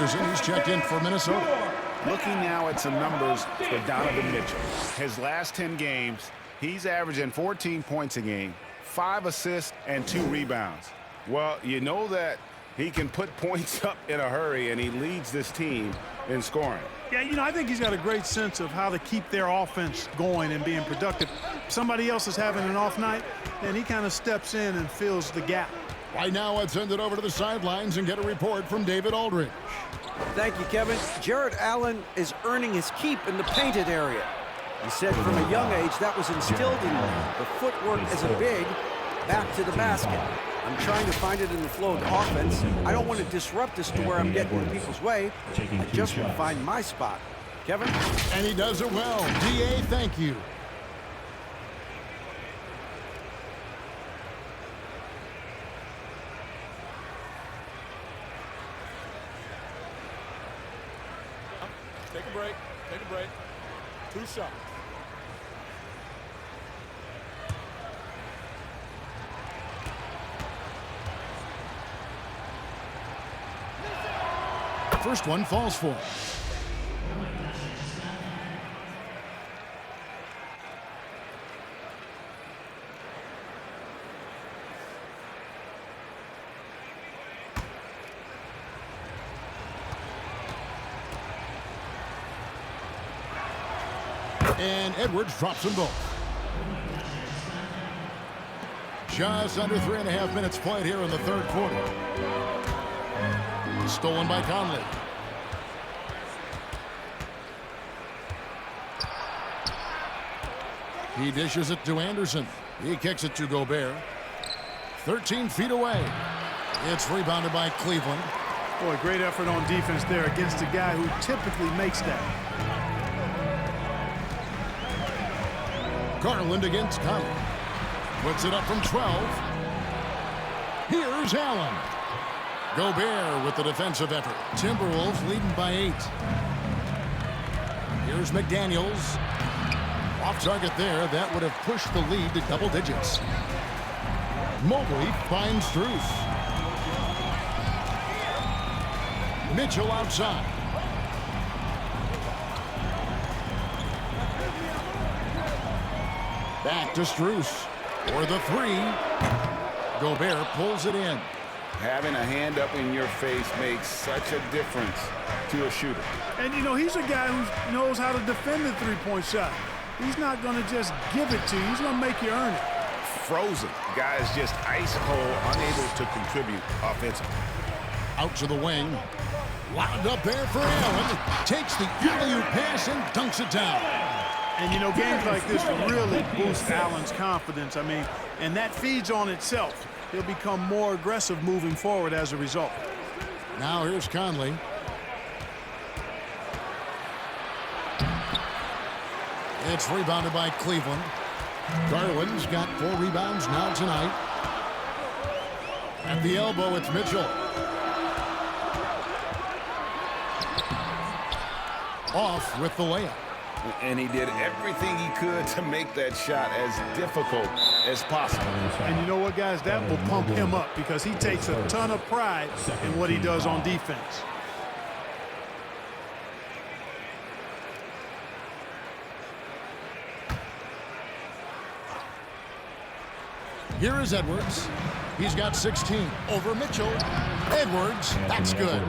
He's checked in for Minnesota. Looking now at some numbers for Donovan Mitchell. His last 10 games, he's averaging 14 points a game, 5 assists, and 2 rebounds. Well, you know that he can put points up in a hurry, and he leads this team in scoring. Yeah, you know, I think he's got a great sense of how to keep their offense going and being productive. If somebody else is having an off night, then he kind of steps in and fills the gap. Right now, let's send it over to the sidelines and get a report from David Aldridge. Thank you, Kevin. Jared Allen is earning his keep in the painted area. He said from a young age that was instilled in him. The footwork as a big, back to the basket. I'm trying to find it in the flow of offense. I don't want to disrupt this to where I'm getting in people's way. I just want to find my spot. Kevin? And he does it well. D.A., thank you. Take a break. Take a break. 2 shots. First one falls for him. And Edwards drops them both. Just under 3.5 minutes played here in the third quarter. Stolen by Conley. He dishes it to Anderson. He kicks it to Gobert. 13 feet away. It's rebounded by Cleveland. Boy, great effort on defense there against a guy who typically makes that. Garland against Conley. Puts it up from 12. Here's Allen. Gobert with the defensive effort. Timberwolves leading by 8. Here's McDaniels. Off target there. That would have pushed the lead to double digits. Mobley finds Strus. Mitchell outside. Back to Strus for the 3. Gobert pulls it in. Having a hand up in your face makes such a difference to a shooter. And, you know, he's a guy who knows how to defend the three-point shot. He's not going to just give it to you. He's going to make you earn it. Frozen. Guys just ice cold, unable to contribute offensively. Out to the wing. Wound up there for Allen. Takes the alley-oop pass and dunks it down. And, you know, games like this really boost Allen's confidence. I mean, and that feeds on itself. He'll become more aggressive moving forward as a result. Now here's Conley. It's rebounded by Cleveland. Garland's got 4 rebounds now tonight. At the elbow, it's Mitchell. Off with the layup. And he did everything he could to make that shot as difficult as possible. And you know what, guys? That will pump him up because he takes a ton of pride in what he does on defense. Here is Edwards. He's got 16 over Mitchell. Edwards, that's good.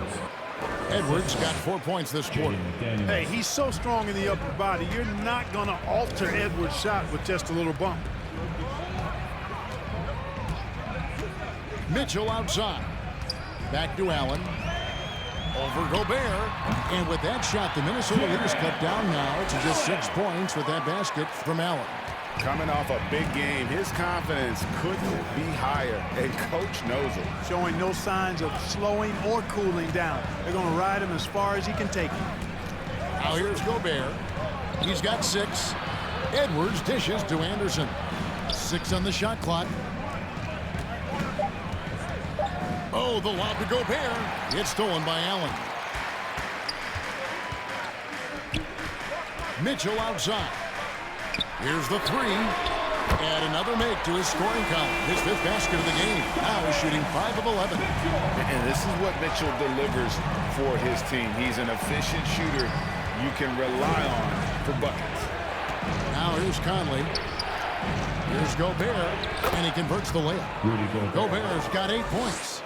Edwards got 4 points this quarter. Hey, he's so strong in the upper body. You're not going to alter Edwards' shot with just a little bump. Mitchell outside. Back to Allen. Over Gobert. And with that shot, the Minnesota leaders cut down now to just 6 points with that basket from Allen. Coming off a big game, his confidence couldn't be higher, and Coach knows it. Showing no signs of slowing or cooling down. They're going to ride him as far as he can take him. Now here's Gobert. He's got 6. Edwards dishes to Anderson. 6 on the shot clock. Oh, the lob to Gobert. It's stolen by Allen. Mitchell outside. Here's the 3. And another make to his scoring column. His 5th basket of the game. Now he's shooting 5 of 11. And this is what Mitchell delivers for his team. He's an efficient shooter you can rely on for buckets. Now here's Conley. Here's Gobert. And he converts the layup. Gobert's got 8 points.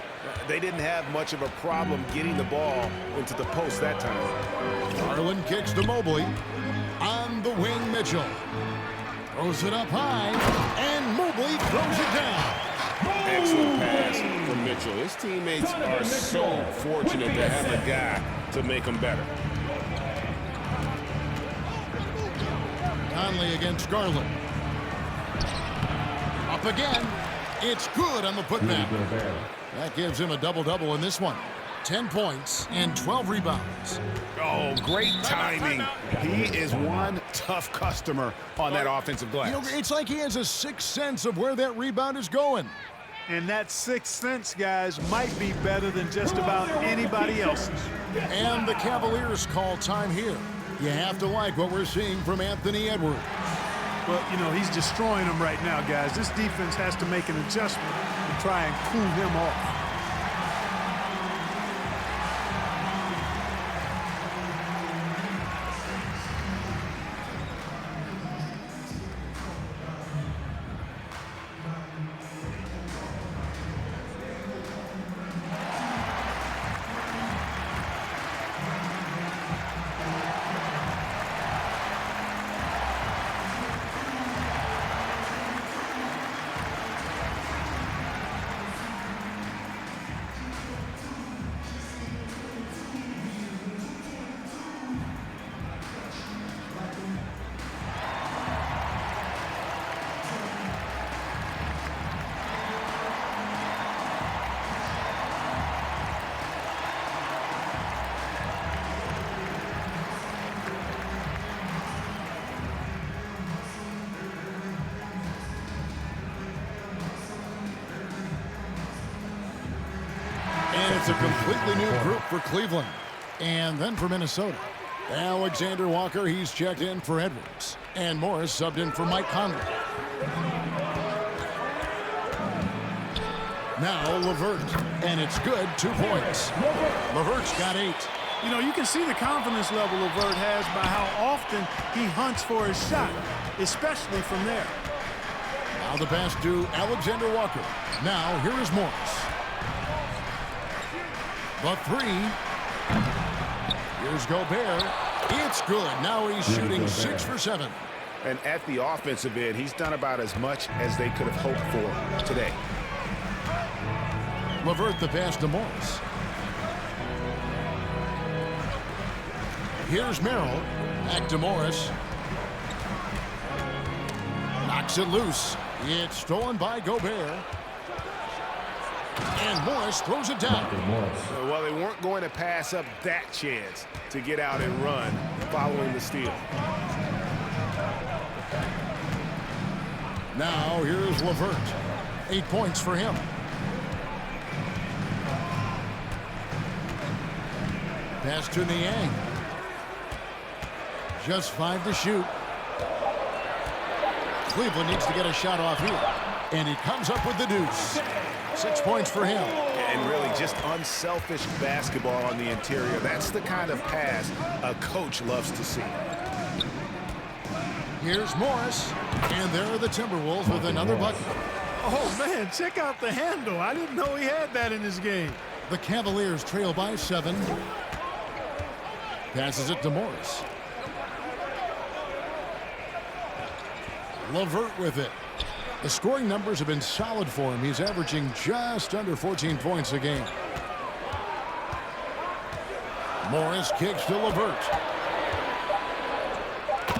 They didn't have much of a problem getting the ball into the post that time. Garland kicks to Mobley. On the wing, Mitchell. Throws it up high, and Mobley throws it down. Excellent pass from Mitchell. His teammates are so fortunate to have a guy to make them better. Conley against Garland. Up again. It's good on the putback. That gives him a double-double in this one. 10 points and 12 rebounds. Oh, great timing. He is one tough customer on that offensive glass. You know, it's like he has a sixth sense of where that rebound is going. And that sixth sense, guys, might be better than just about anybody else's. And the Cavaliers call time here. You have to like what we're seeing from Anthony Edwards. Well, you know, he's destroying them right now, guys. This defense has to make an adjustment and try and cool him off. It's a completely new group for Cleveland. And then for Minnesota, Alexander Walker, he's checked in for Edwards. And Morris subbed in for Mike Conley. Now LeVert, and it's good, 2 points. LeVert's got 8. You know, you can see the confidence level LeVert has by how often he hunts for his shot, especially from there. Now the pass to Alexander Walker. Now here is Morris. The 3. Here's Gobert. It's good. Now he's shooting 6 for 7. And at the offensive end, he's done about as much as they could have hoped for today. LeVert the pass to Morris. Here's Merrill. Back to Morris. Knocks it loose. It's stolen by Gobert. And Morris throws it down. Well, they weren't going to pass up that chance to get out and run following the steal. Now here's LeVert. 8 points for him. Pass to Niang. Just 5 to shoot. Cleveland needs to get a shot off here. And he comes up with the deuce. 6 points for him. And really just unselfish basketball on the interior. That's the kind of pass a coach loves to see. Here's Morris. And there are the Timberwolves with another bucket. Oh, man, check out the handle. I didn't know he had that in his game. The Cavaliers trail by 7. Passes it to Morris. LeVert with it. The scoring numbers have been solid for him. He's averaging just under 14 points a game. Morris kicks to LeVert.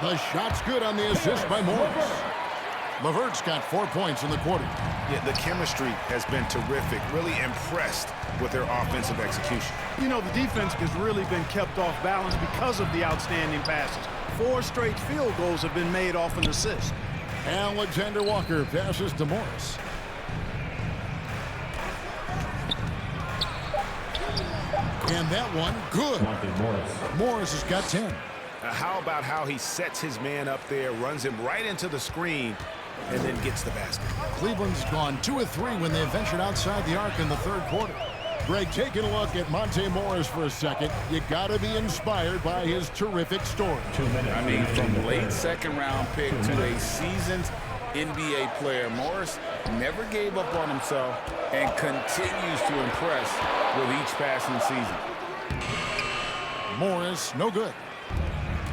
The shot's good on the assist by Morris. LeVert's got 4 points in the quarter. Yeah, the chemistry has been terrific. Really impressed with their offensive execution. You know, the defense has really been kept off balance because of the outstanding passes. 4 straight field goals have been made off an assist. Alexander Walker passes to Morris. And that one, good. Morris has got 10. How about how he sets his man up there, runs him right into the screen, and then gets the basket. Cleveland's gone 2 of 3 when they ventured outside the arc in the third quarter. Greg, taking a look at Monte Morris for a second, you got to be inspired by his terrific story. I mean, from late second-round pick to a seasoned NBA player, Morris never gave up on himself and continues to impress with each passing season. Morris, no good.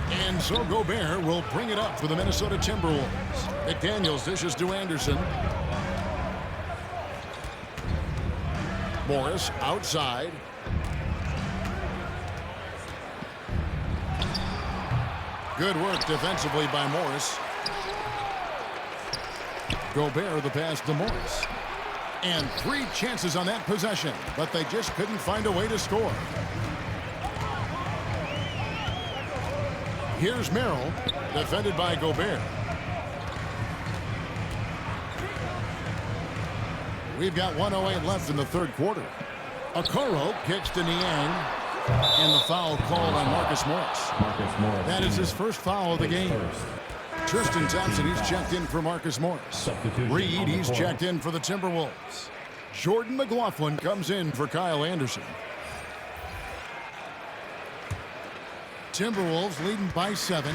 And so Gobert will bring it up for the Minnesota Timberwolves. McDaniels dishes to Anderson. Morris outside. Good work defensively by Morris. Gobert the pass to Morris. And 3 chances on that possession, but they just couldn't find a way to score. Here's Merrill, defended by Gobert. We've got 1:08 left in the third quarter. Okoro kicks to Niang, and the foul called on Marcus Morris. That is his first foul of the game. Tristan Thompson, he's checked in for Marcus Morris. Reed, he's checked in for the Timberwolves. Jordan McLaughlin comes in for Kyle Anderson. Timberwolves leading by 7.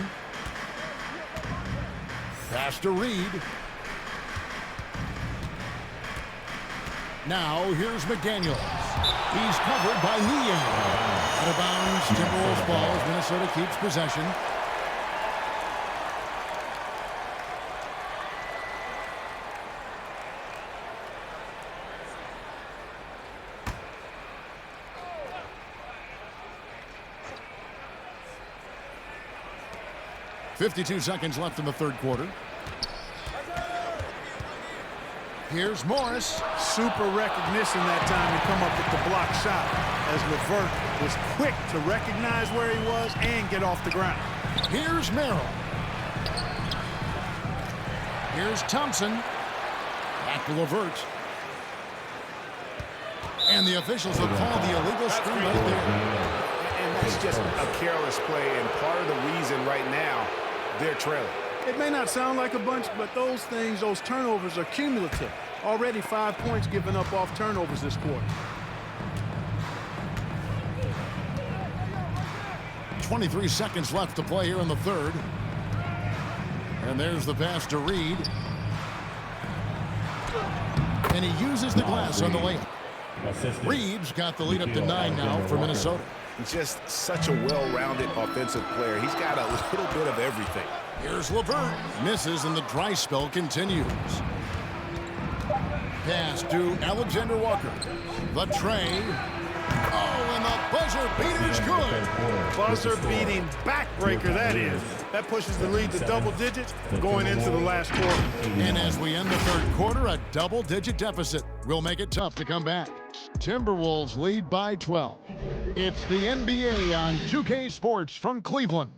Pass to Reed. Now here's McDaniels. He's covered by Niang. Out of bounds, Timberwolves ball as Minnesota keeps possession. .52 seconds left in the third quarter. Here's Morris. Super recognition that time to come up with the block shot, as LeVert was quick to recognize where he was and get off the ground. Here's Merrill. Here's Thompson. Back to LeVert. And the officials have called the illegal screen right there. And that's just a careless play, and part of the reason right now they're trailing. It may not sound like a bunch, but those turnovers are cumulative. Already 5 points given up off turnovers this quarter. 23 seconds left to play here in the third. And there's the pass to Reed. And he uses the glass on the layup. Reed's got the lead up to 9 now for Minnesota. Just such a well-rounded offensive player. He's got a little bit of everything. Here's LeVert. Misses, and the dry spell continues. Pass to Alexander Walker. The tray. Oh, and the buzzer beater's good. Buzzer-beating backbreaker, that is. That pushes the lead to double digits going into the last quarter. And as we end the third quarter, a double-digit deficit will make it tough to come back. Timberwolves lead by 12. It's the NBA on 2K Sports from Cleveland.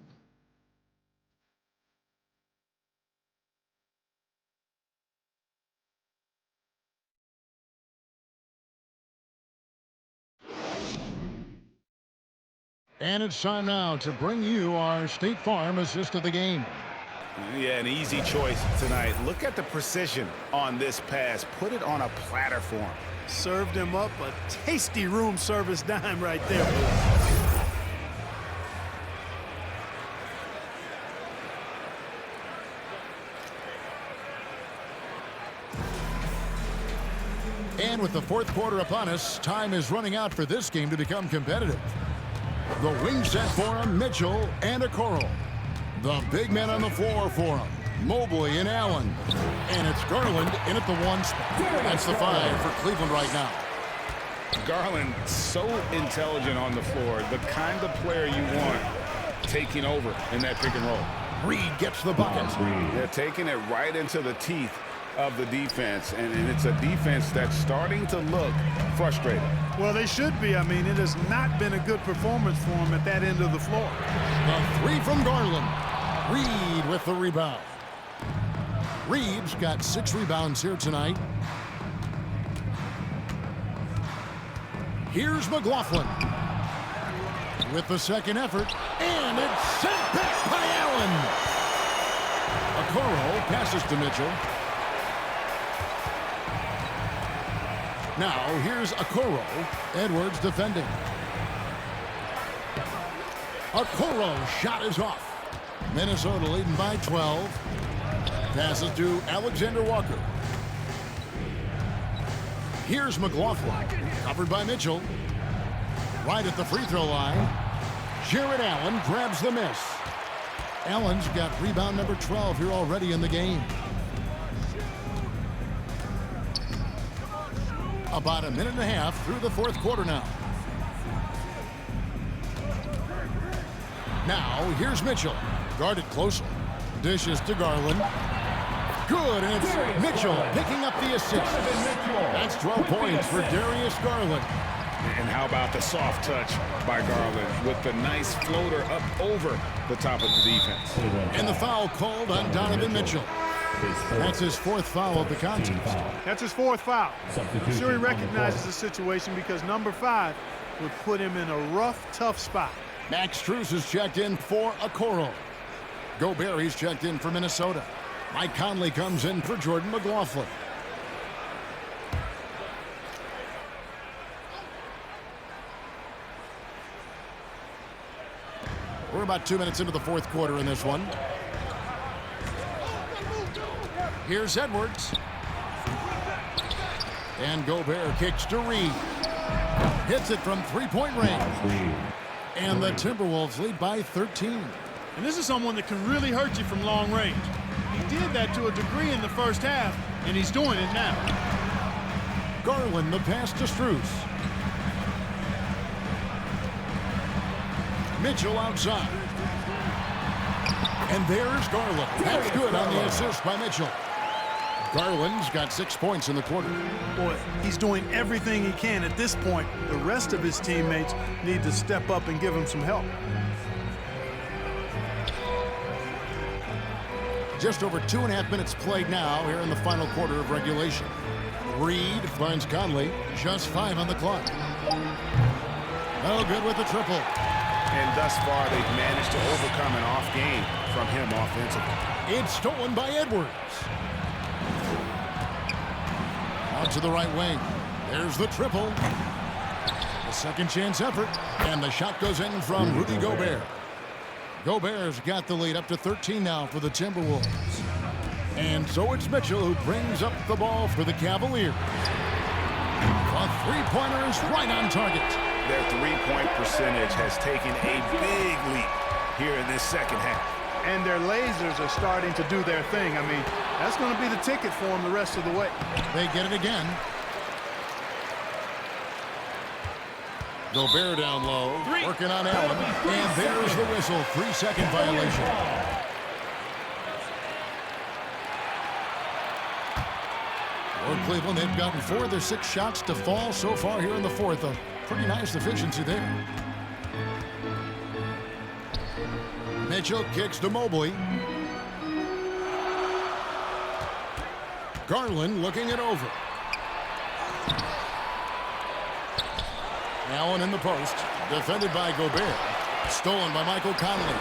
And it's time now to bring you our State Farm assist of the game. Yeah, an easy choice tonight. Look at the precision on this pass. Put it on a platter for him. Served him up a tasty room service dime right there. And with the fourth quarter upon us, time is running out for this game to become competitive. The wing set for him, Mitchell and Okoro. The big men on the floor for him, Mobley and Allen. And it's Garland in at the 1 spot. That's the 5 for Cleveland right now. Garland, so intelligent on the floor, the kind of player you want taking over in that pick and roll. Reed gets the bucket. They're taking it right into the teeth of the defense, and it's a defense that's starting to look frustrated. Well, they should be. I mean, it has not been a good performance for them at that end of the floor. The 3 from Garland. Reed with the rebound. Reed's got 6 rebounds here tonight. Here's McLaughlin with the second effort, and it's sent back by Allen. Okoro passes to Mitchell. Now here's Okoro. Edwards defending. Okoro's shot is off. Minnesota leading by 12. Passes to Alexander Walker. Here's McLaughlin. Covered by Mitchell. Right at the free throw line. Jared Allen grabs the miss. Allen's got rebound number 12 here already in the game. About a minute and a half through the fourth quarter now. Now, here's Mitchell. Guarded closely. Dishes to Garland. Good, and it's Mitchell picking up the assist. That's 12 points for Darius Garland. And how about the soft touch by Garland with the nice floater up over the top of the defense. And the foul called on Donovan Mitchell. That's his 4th foul of the contest. That's his 4th foul. I'm sure he recognizes the situation because number 5 would put him in a rough, tough spot. Max Strus is checked in for Okoro. Gobert, he's checked in for Minnesota. Mike Conley comes in for Jordan McLaughlin. We're about 2 minutes into the fourth quarter in this one. Here's Edwards. And Gobert kicks to Reed. Hits it from three-point range. And the Timberwolves lead by 13. And this is someone that can really hurt you from long range. He did that to a degree in the first half, and he's doing it now. Garland, the pass to Strus. Mitchell outside. And there's Garland. That's good on the assist by Mitchell. Garland's got 6 points in the quarter. Boy, he's doing everything he can at this point. The rest of his teammates need to step up and give him some help. Just over 2.5 minutes played now here in the final quarter of regulation. Reed finds Conley. Just 5 on the clock. No good with the triple. And thus far, they've managed to overcome an off game from him offensively. It's stolen by Edwards. Out to the right wing. There's the triple. A second chance effort. And the shot goes in from Rudy Gobert. Gobert's got the lead up to 13 now for the Timberwolves. And so it's Mitchell who brings up the ball for the Cavaliers. A three-pointer is right on target. Their three-point percentage has taken a big leap here in this second half. And their lasers are starting to do their thing. I mean, that's going to be the ticket for them the rest of the way. They get it again. Gobert down low, working on Allen. And there's the whistle. 3-second violation. For Cleveland, they've gotten 4 of their 6 shots to fall so far here in the fourth. A pretty nice efficiency there. Mitchell kicks to Mobley. Garland looking it over. Allen in the post. Defended by Gobert. Stolen by Michael Conley.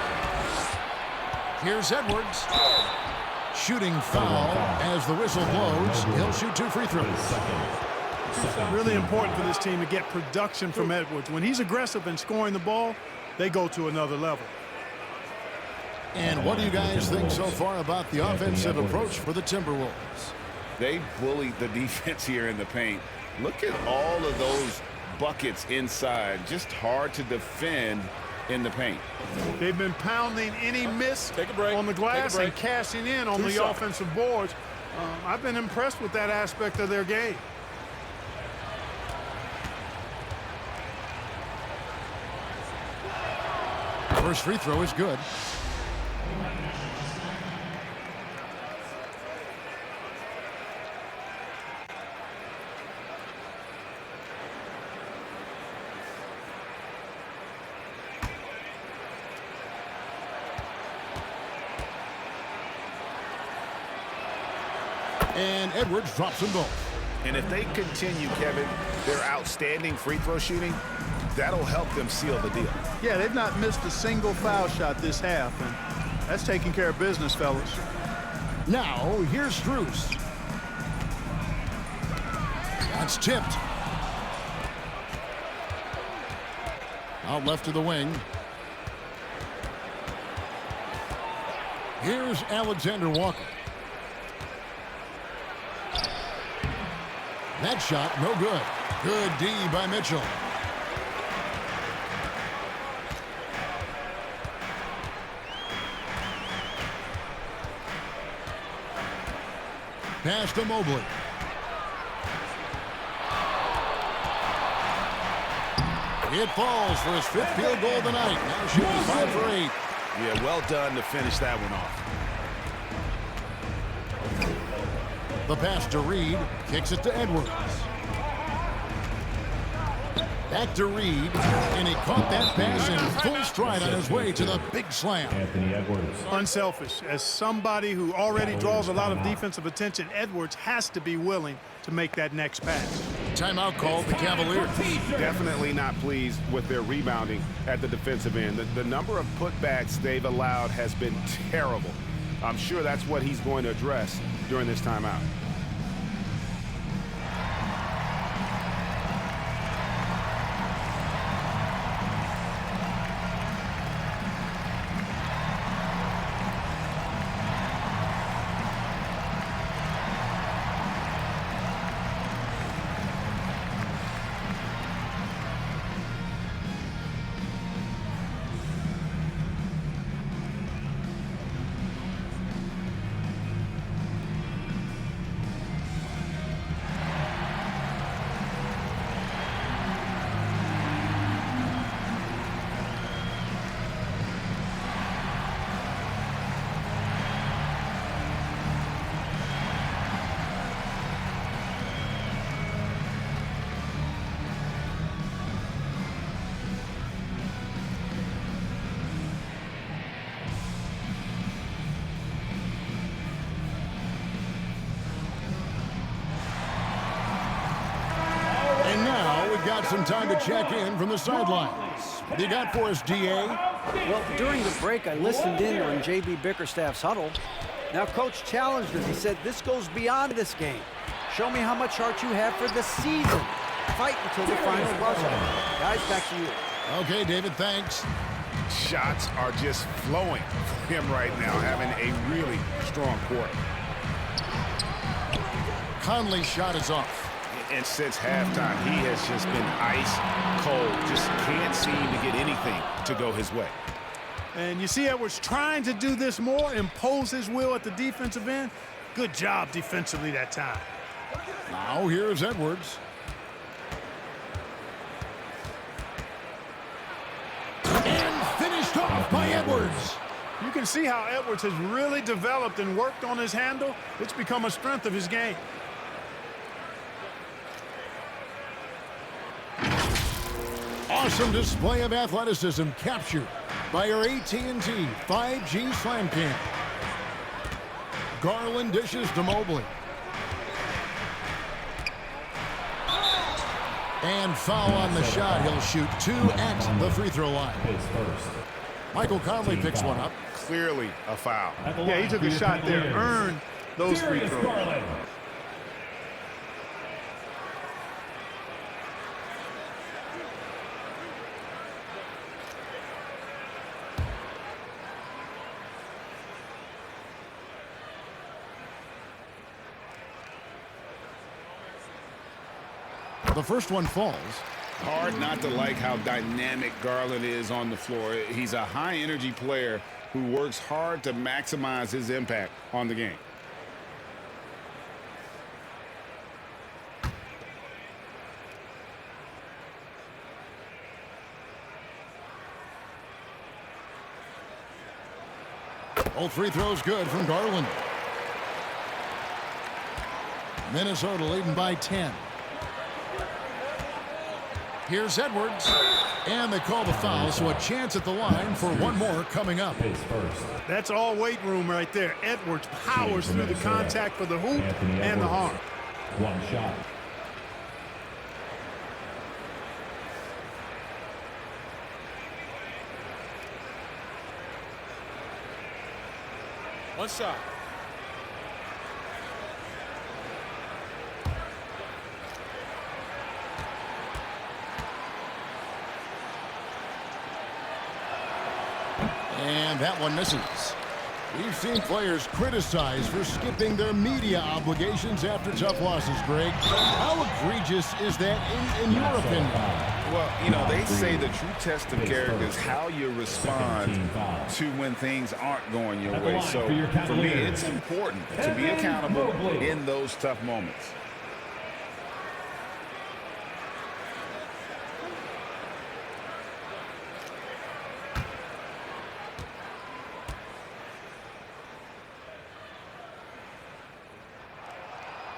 Here's Edwards. Shooting foul as the whistle blows. He'll shoot 2 free throws. Really important for this team to get production from Edwards. When he's aggressive and scoring the ball, they go to another level. And what do you guys think so far about the offensive approach for the Timberwolves? They bullied the defense here in the paint. Look at all of those buckets inside. Just hard to defend in the paint. They've been pounding any miss on the glass and cashing in on the offensive boards. I've been impressed with that aspect of their game. First free throw is good. And Edwards drops them both. And if they continue, Kevin, their outstanding free throw shooting, that'll help them seal the deal. Yeah, they've not missed a single foul shot this half, and that's taking care of business, fellas. Now, here's Strus. That's tipped. Out left to the wing. Here's Alexander Walker. That shot, no good. Good D by Mitchell. Pass to Mobley. It falls for his 5th field goal of the night. Now shooting 5 for 8. Yeah, well done to finish that one off. The pass to Reed, kicks it to Edwards. Back to Reed, and he caught that pass in full stride on his way to the big slam. Unselfish. As somebody who already draws a lot of defensive attention, Edwards has to be willing to make that next pass. Timeout called the Cavaliers. Definitely not pleased with their rebounding at the defensive end. The number of putbacks they've allowed has been terrible. I'm sure that's what he's going to address during this timeout. got some time to check in from the sidelines. What do you got for us, DA? Well, during the break, I listened in on J.B. Bickerstaff's huddle. Now, Coach challenged us. He said, this goes beyond this game. Show me how much heart you have for the season. Fight until the final buzzer. Guys, back to you. Okay, David, thanks. Shots are just flowing for him right now, having a really strong quarter. Conley's shot is off. And since halftime, he has just been ice cold. Just can't seem to get anything to go his way. And you see Edwards trying to do this more, impose his will at the defensive end. Good job defensively that time. Now here's Edwards. And finished off by Edwards. You can see how Edwards has really developed and worked on his handle. It's become a strength of his game. Awesome display of athleticism captured by our AT&T 5G Slam Cam. Garland dishes to Mobley. And foul on the shot. He'll shoot 2 at the free throw line. Michael Conley picks one up. Clearly a foul. Yeah, he took a shot there, earned those free throws. The first one falls. Hard not to like how dynamic Garland is on the floor. He's a high-energy player who works hard to maximize his impact on the game. All free throws good from Garland. Minnesota leading by 10. Here's Edwards, and they call the foul, so a chance at the line for one more coming up. That's all weight room right there. Edwards powers through the contact for the hoop and the harm. One shot. One shot. And that one misses. We've seen players criticized for skipping their media obligations after tough losses, Greg. How egregious is that in your opinion? Well, you know, they say the true test of character is how you respond to when things aren't going your way. So, for me, it's important to be accountable in those tough moments.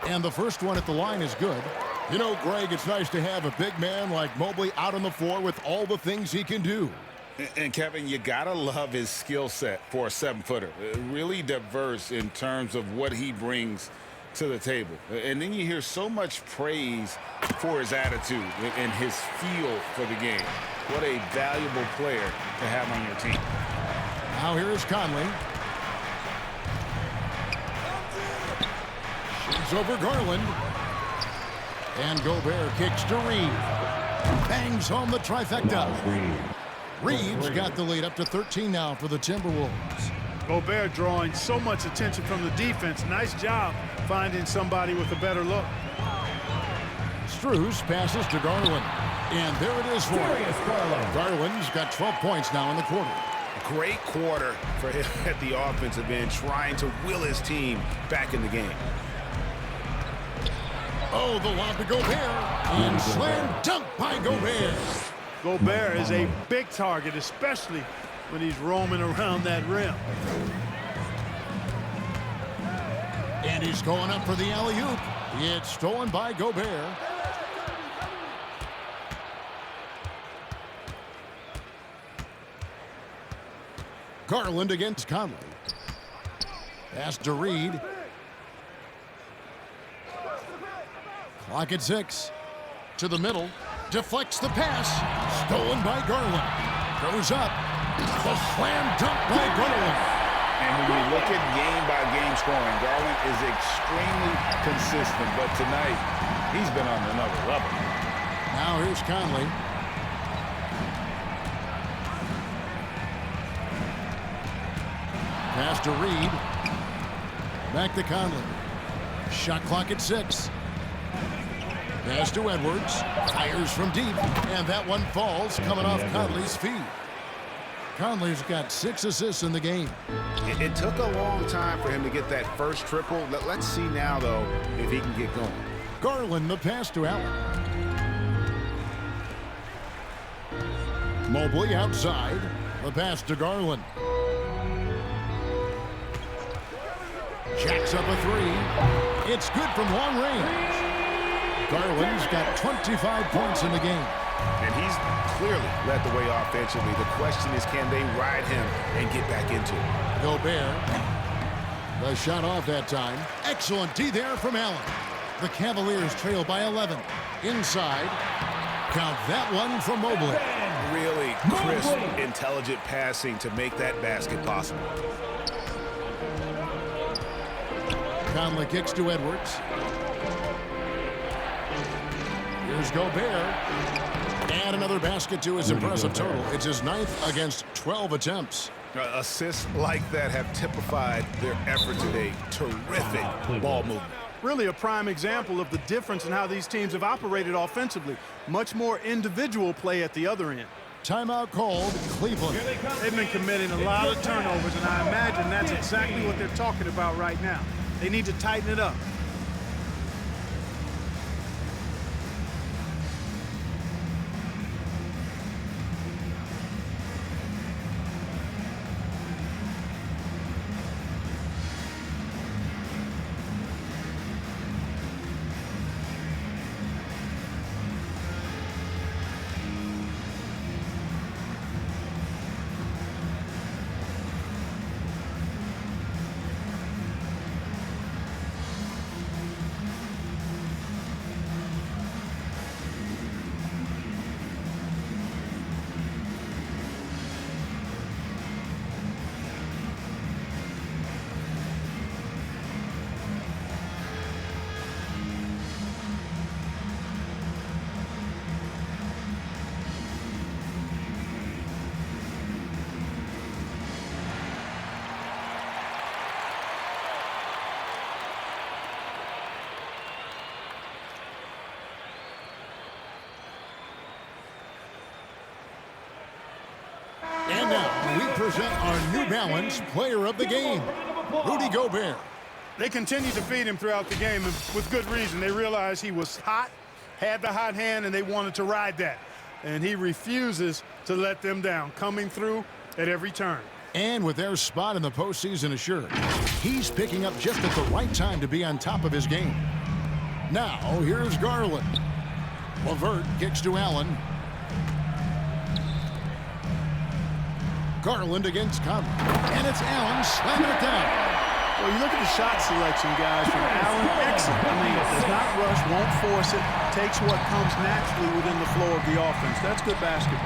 And the first one at the line is good. You know, Greg, it's nice to have a big man like Mobley out on the floor with all the things he can do. And Kevin, you gotta love his skill set for a 7-footer. Really diverse in terms of what he brings to the table. And then you hear so much praise for his attitude and his feel for the game. What a valuable player to have on your team. Now here is Conley. Shoots over Garland. And Gobert kicks to Reed. Bangs home the trifecta. Reed's got the lead up to 13 now for the Timberwolves. Gobert drawing so much attention from the defense. Nice job finding somebody with a better look. Strus passes to Garland. And there it is for him. Garland's got 12 points now in the quarter. Great quarter for him at the offensive end, trying to will his team back in the game. Oh, the lob to Gobert. And slam dunk by Gobert. Gobert is a big target, especially when he's roaming around that rim. And he's going up for the alley-oop. It's stolen by Gobert. Garland against Conley. Pass to Reed. Clock at 6. To the middle. Deflects the pass. Stolen by Garland. Goes up. The slam dunk by Garland. And when we look at game-by-game scoring, Garland is extremely consistent. But tonight, he's been on another level. Now here's Conley. Pass to Reed. Back to Conley. Shot clock at 6. Pass to Edwards. Fires from deep. And that one falls coming off Conley's feet. Conley's got 6 assists in the game. It took a long time for him to get that first triple. Let's see now, though, if he can get going. Garland, the pass to Allen. Mobley outside. The pass to Garland. Jacks up a 3. It's good from long range. Garland's got 25 points in the game. And he's clearly led the way offensively. The question is, can they ride him and get back into it? Gobert. The shot off that time. Excellent D there from Allen. The Cavaliers trail by 11. Inside. Count that one from Mobley. Really crisp, intelligent passing to make that basket possible. Conley kicks to Edwards. Here's Gobert. And another basket to his impressive total. It's his 9th against 12 attempts. Assists like that have typified their effort today. Terrific ball movement. Really a prime example of the difference in how these teams have operated offensively. Much more individual play at the other end. Timeout called, Cleveland. They've been committing a lot of turnovers, and I imagine that's exactly what they're talking about right now. They need to tighten it up. And now we present our New Balance Player of the Game, Rudy Gobert. They continued to feed him throughout the game, and with good reason. They realized he was hot, had the hot hand, and they wanted to ride that. And he refuses to let them down, coming through at every turn. And with their spot in the postseason assured, he's picking up just at the right time to be on top of his game. Now, here's Garland. LeVert kicks to Allen. Garland against Conley. And it's Allen slamming it down. Well, you look at the shot selection, guys, from Allen. Excellent. I mean, does not rush, won't force it, takes what comes naturally within the flow of the offense. That's good basketball.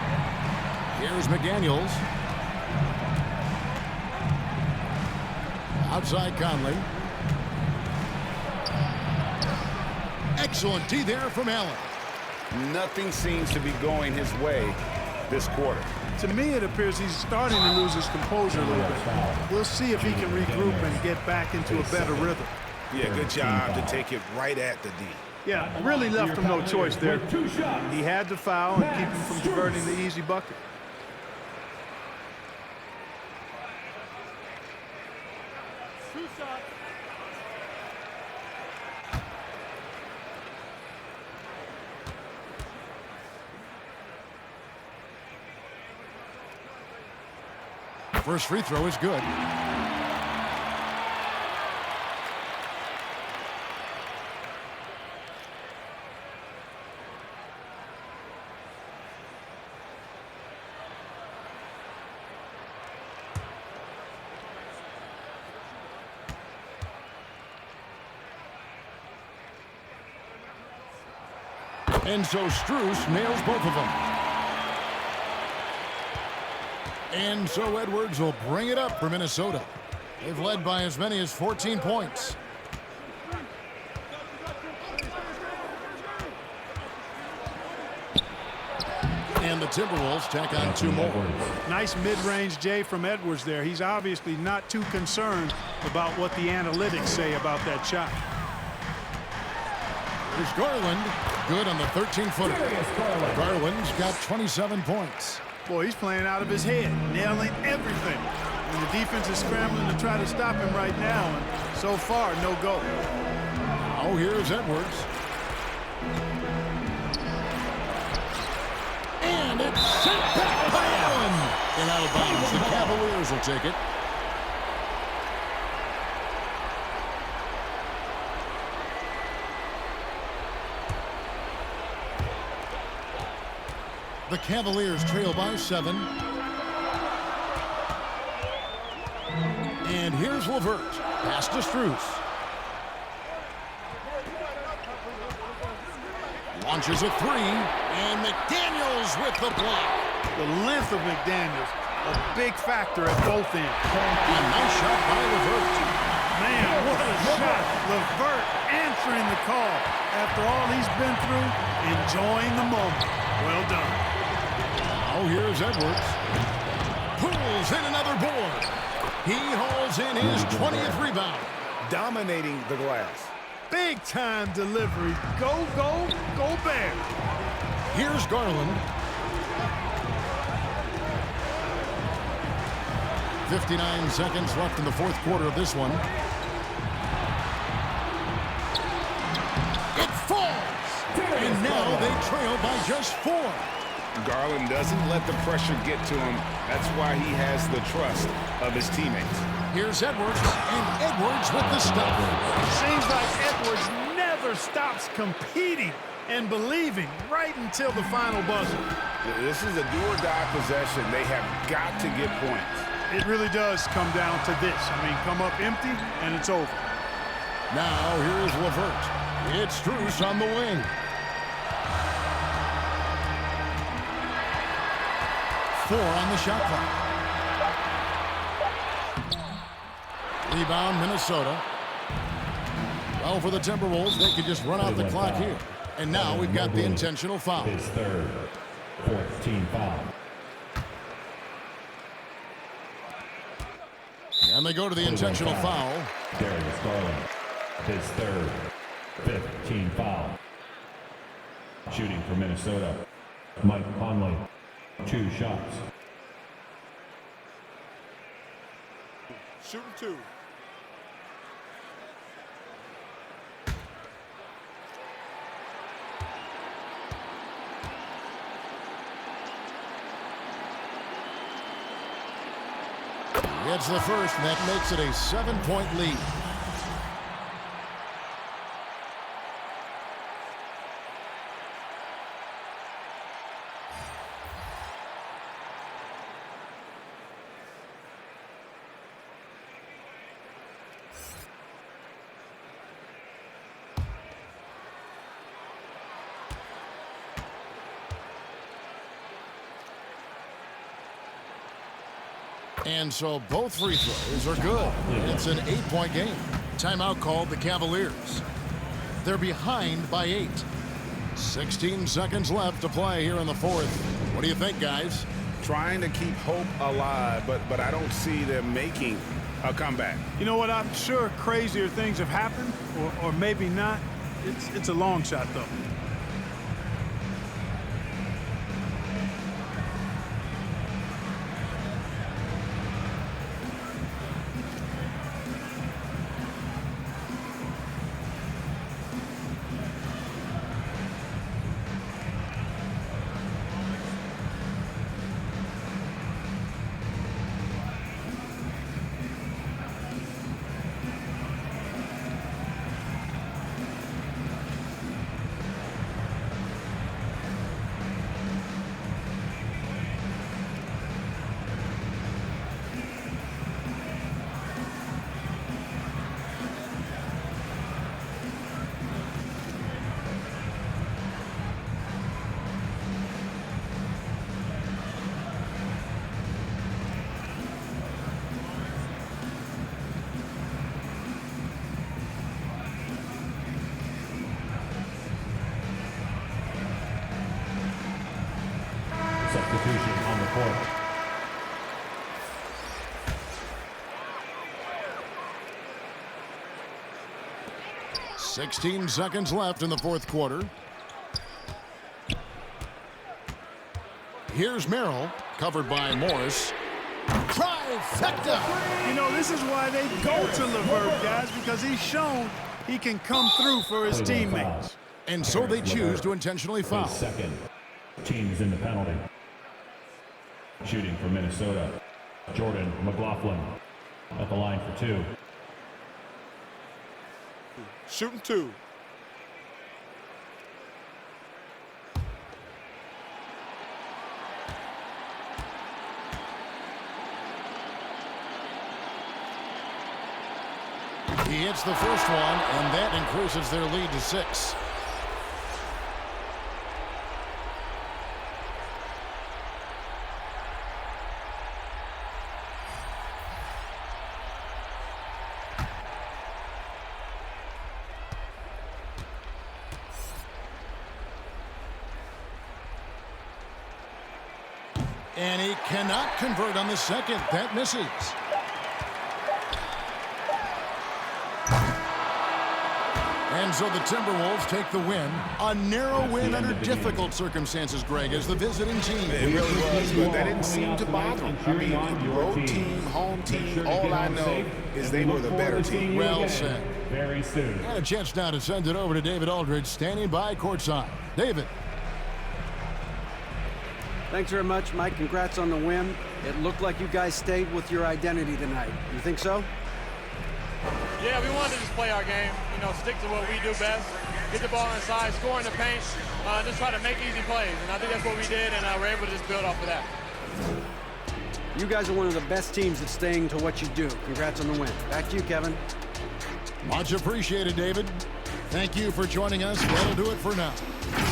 Here's McDaniels. Outside Conley. Excellent D there from Allen. Nothing seems to be going his way this quarter. To me, it appears he's starting to lose his composure a little bit. We'll see if he can regroup and get back into a better rhythm. Yeah, good job to take it right at the D. Yeah, really left him no choice there. He had to foul and keep him from converting the easy bucket. First free throw is good. And so Strus nails both of them. And so Edwards will bring it up for Minnesota. They've led by as many as 14 points. And the Timberwolves tack on 2 more. Nice mid-range J from Edwards there. He's obviously not too concerned about what the analytics say about that shot. There's Garland. Good on the 13-footer. Garland's got 27 points. Boy, he's playing out of his head, nailing everything. And the defense is scrambling to try to stop him right now, and so far, no go. Now here's Edwards. And it's sent back by Allen. And out of bounds. The Cavaliers will take it. The Cavaliers trail by 7. And here's LeVert. Pass to Strus. Launches a 3. And McDaniels with the block. The length of McDaniels, a big factor at both ends. A nice shot by LeVert. Man, what a shot. LeVert answering the call. After all he's been through, enjoying the moment. Well done. Now here's Edwards. Pulls in another board. He hauls in his 20th rebound. Dominating the glass. Big time delivery. Go, go, go Bear. Here's Garland. 59 seconds left in the 4th quarter of this one. It falls. And now they trail by just 4. Garland doesn't let the pressure get to him. That's why he has the trust of his teammates. Here's Edwards, and Edwards with the stop. Seems like Edwards never stops competing and believing right until the final buzzer. This is a do-or-die possession. They have got to get points. It really does come down to this. I mean, come up empty, and it's over. Now here's LeVert. It's Strus on the wing. Four on the shot clock. Rebound, Minnesota. Well, for the Timberwolves, they could just run out the clock here. And now we've got the intentional foul. His third, 14 foul. And they go to the intentional foul. Darius Garland, his third, 15 foul. Shooting for Minnesota, Mike Conley, 2 shots. Shooting 2. It's the first, and that makes it a 7-point lead. And so both free throws are good. It's an 8-point game. Timeout called the Cavaliers. They're behind by 8. 16 seconds left to play here in the 4th. What do you think, guys? Trying to keep hope alive, but I don't see them making a comeback. You know what? I'm sure crazier things have happened, or maybe not. It's a long shot, though. substitution on the court. – 16 seconds left in the fourth quarter. Here's Merrill, covered by Morris. Trifecta! You know, this is why they go to LeVert, guys, because he's shown he can come through for his teammates. And so they choose to intentionally foul. Second, team's in the penalty. Shooting for Minnesota, Jordan McLaughlin at the line for 2. Shooting 2. He hits the first one, and that increases their lead to 6. And he cannot convert on the second. That misses. And so the Timberwolves take the win. A narrow win under difficult circumstances, Greg, as the visiting team. It really was, but that didn't seem to bother them. I mean, road team, home team, all I know is they were the better team. Well said. Very soon. And a chance now to send it over to David Aldridge, standing by courtside. David. Thanks very much, Mike. Congrats on the win. It looked like you guys stayed with your identity tonight. You think so? Yeah, we wanted to just play our game, you know, stick to what we do best, get the ball inside, score in the paint, just try to make easy plays. And I think that's what we did, and we're able to just build off of that. You guys are one of the best teams at staying to what you do. Congrats on the win. Back to you, Kevin. Much appreciated, David. Thank you for joining us. That'll do it for now.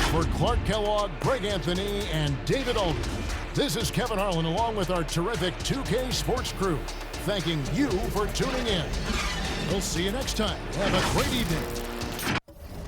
For Clark Kellogg, Greg Anthony, and David Aldridge, this is Kevin Harlan along with our terrific 2K Sports crew, thanking you for tuning in. We'll see you next time. Have a great evening.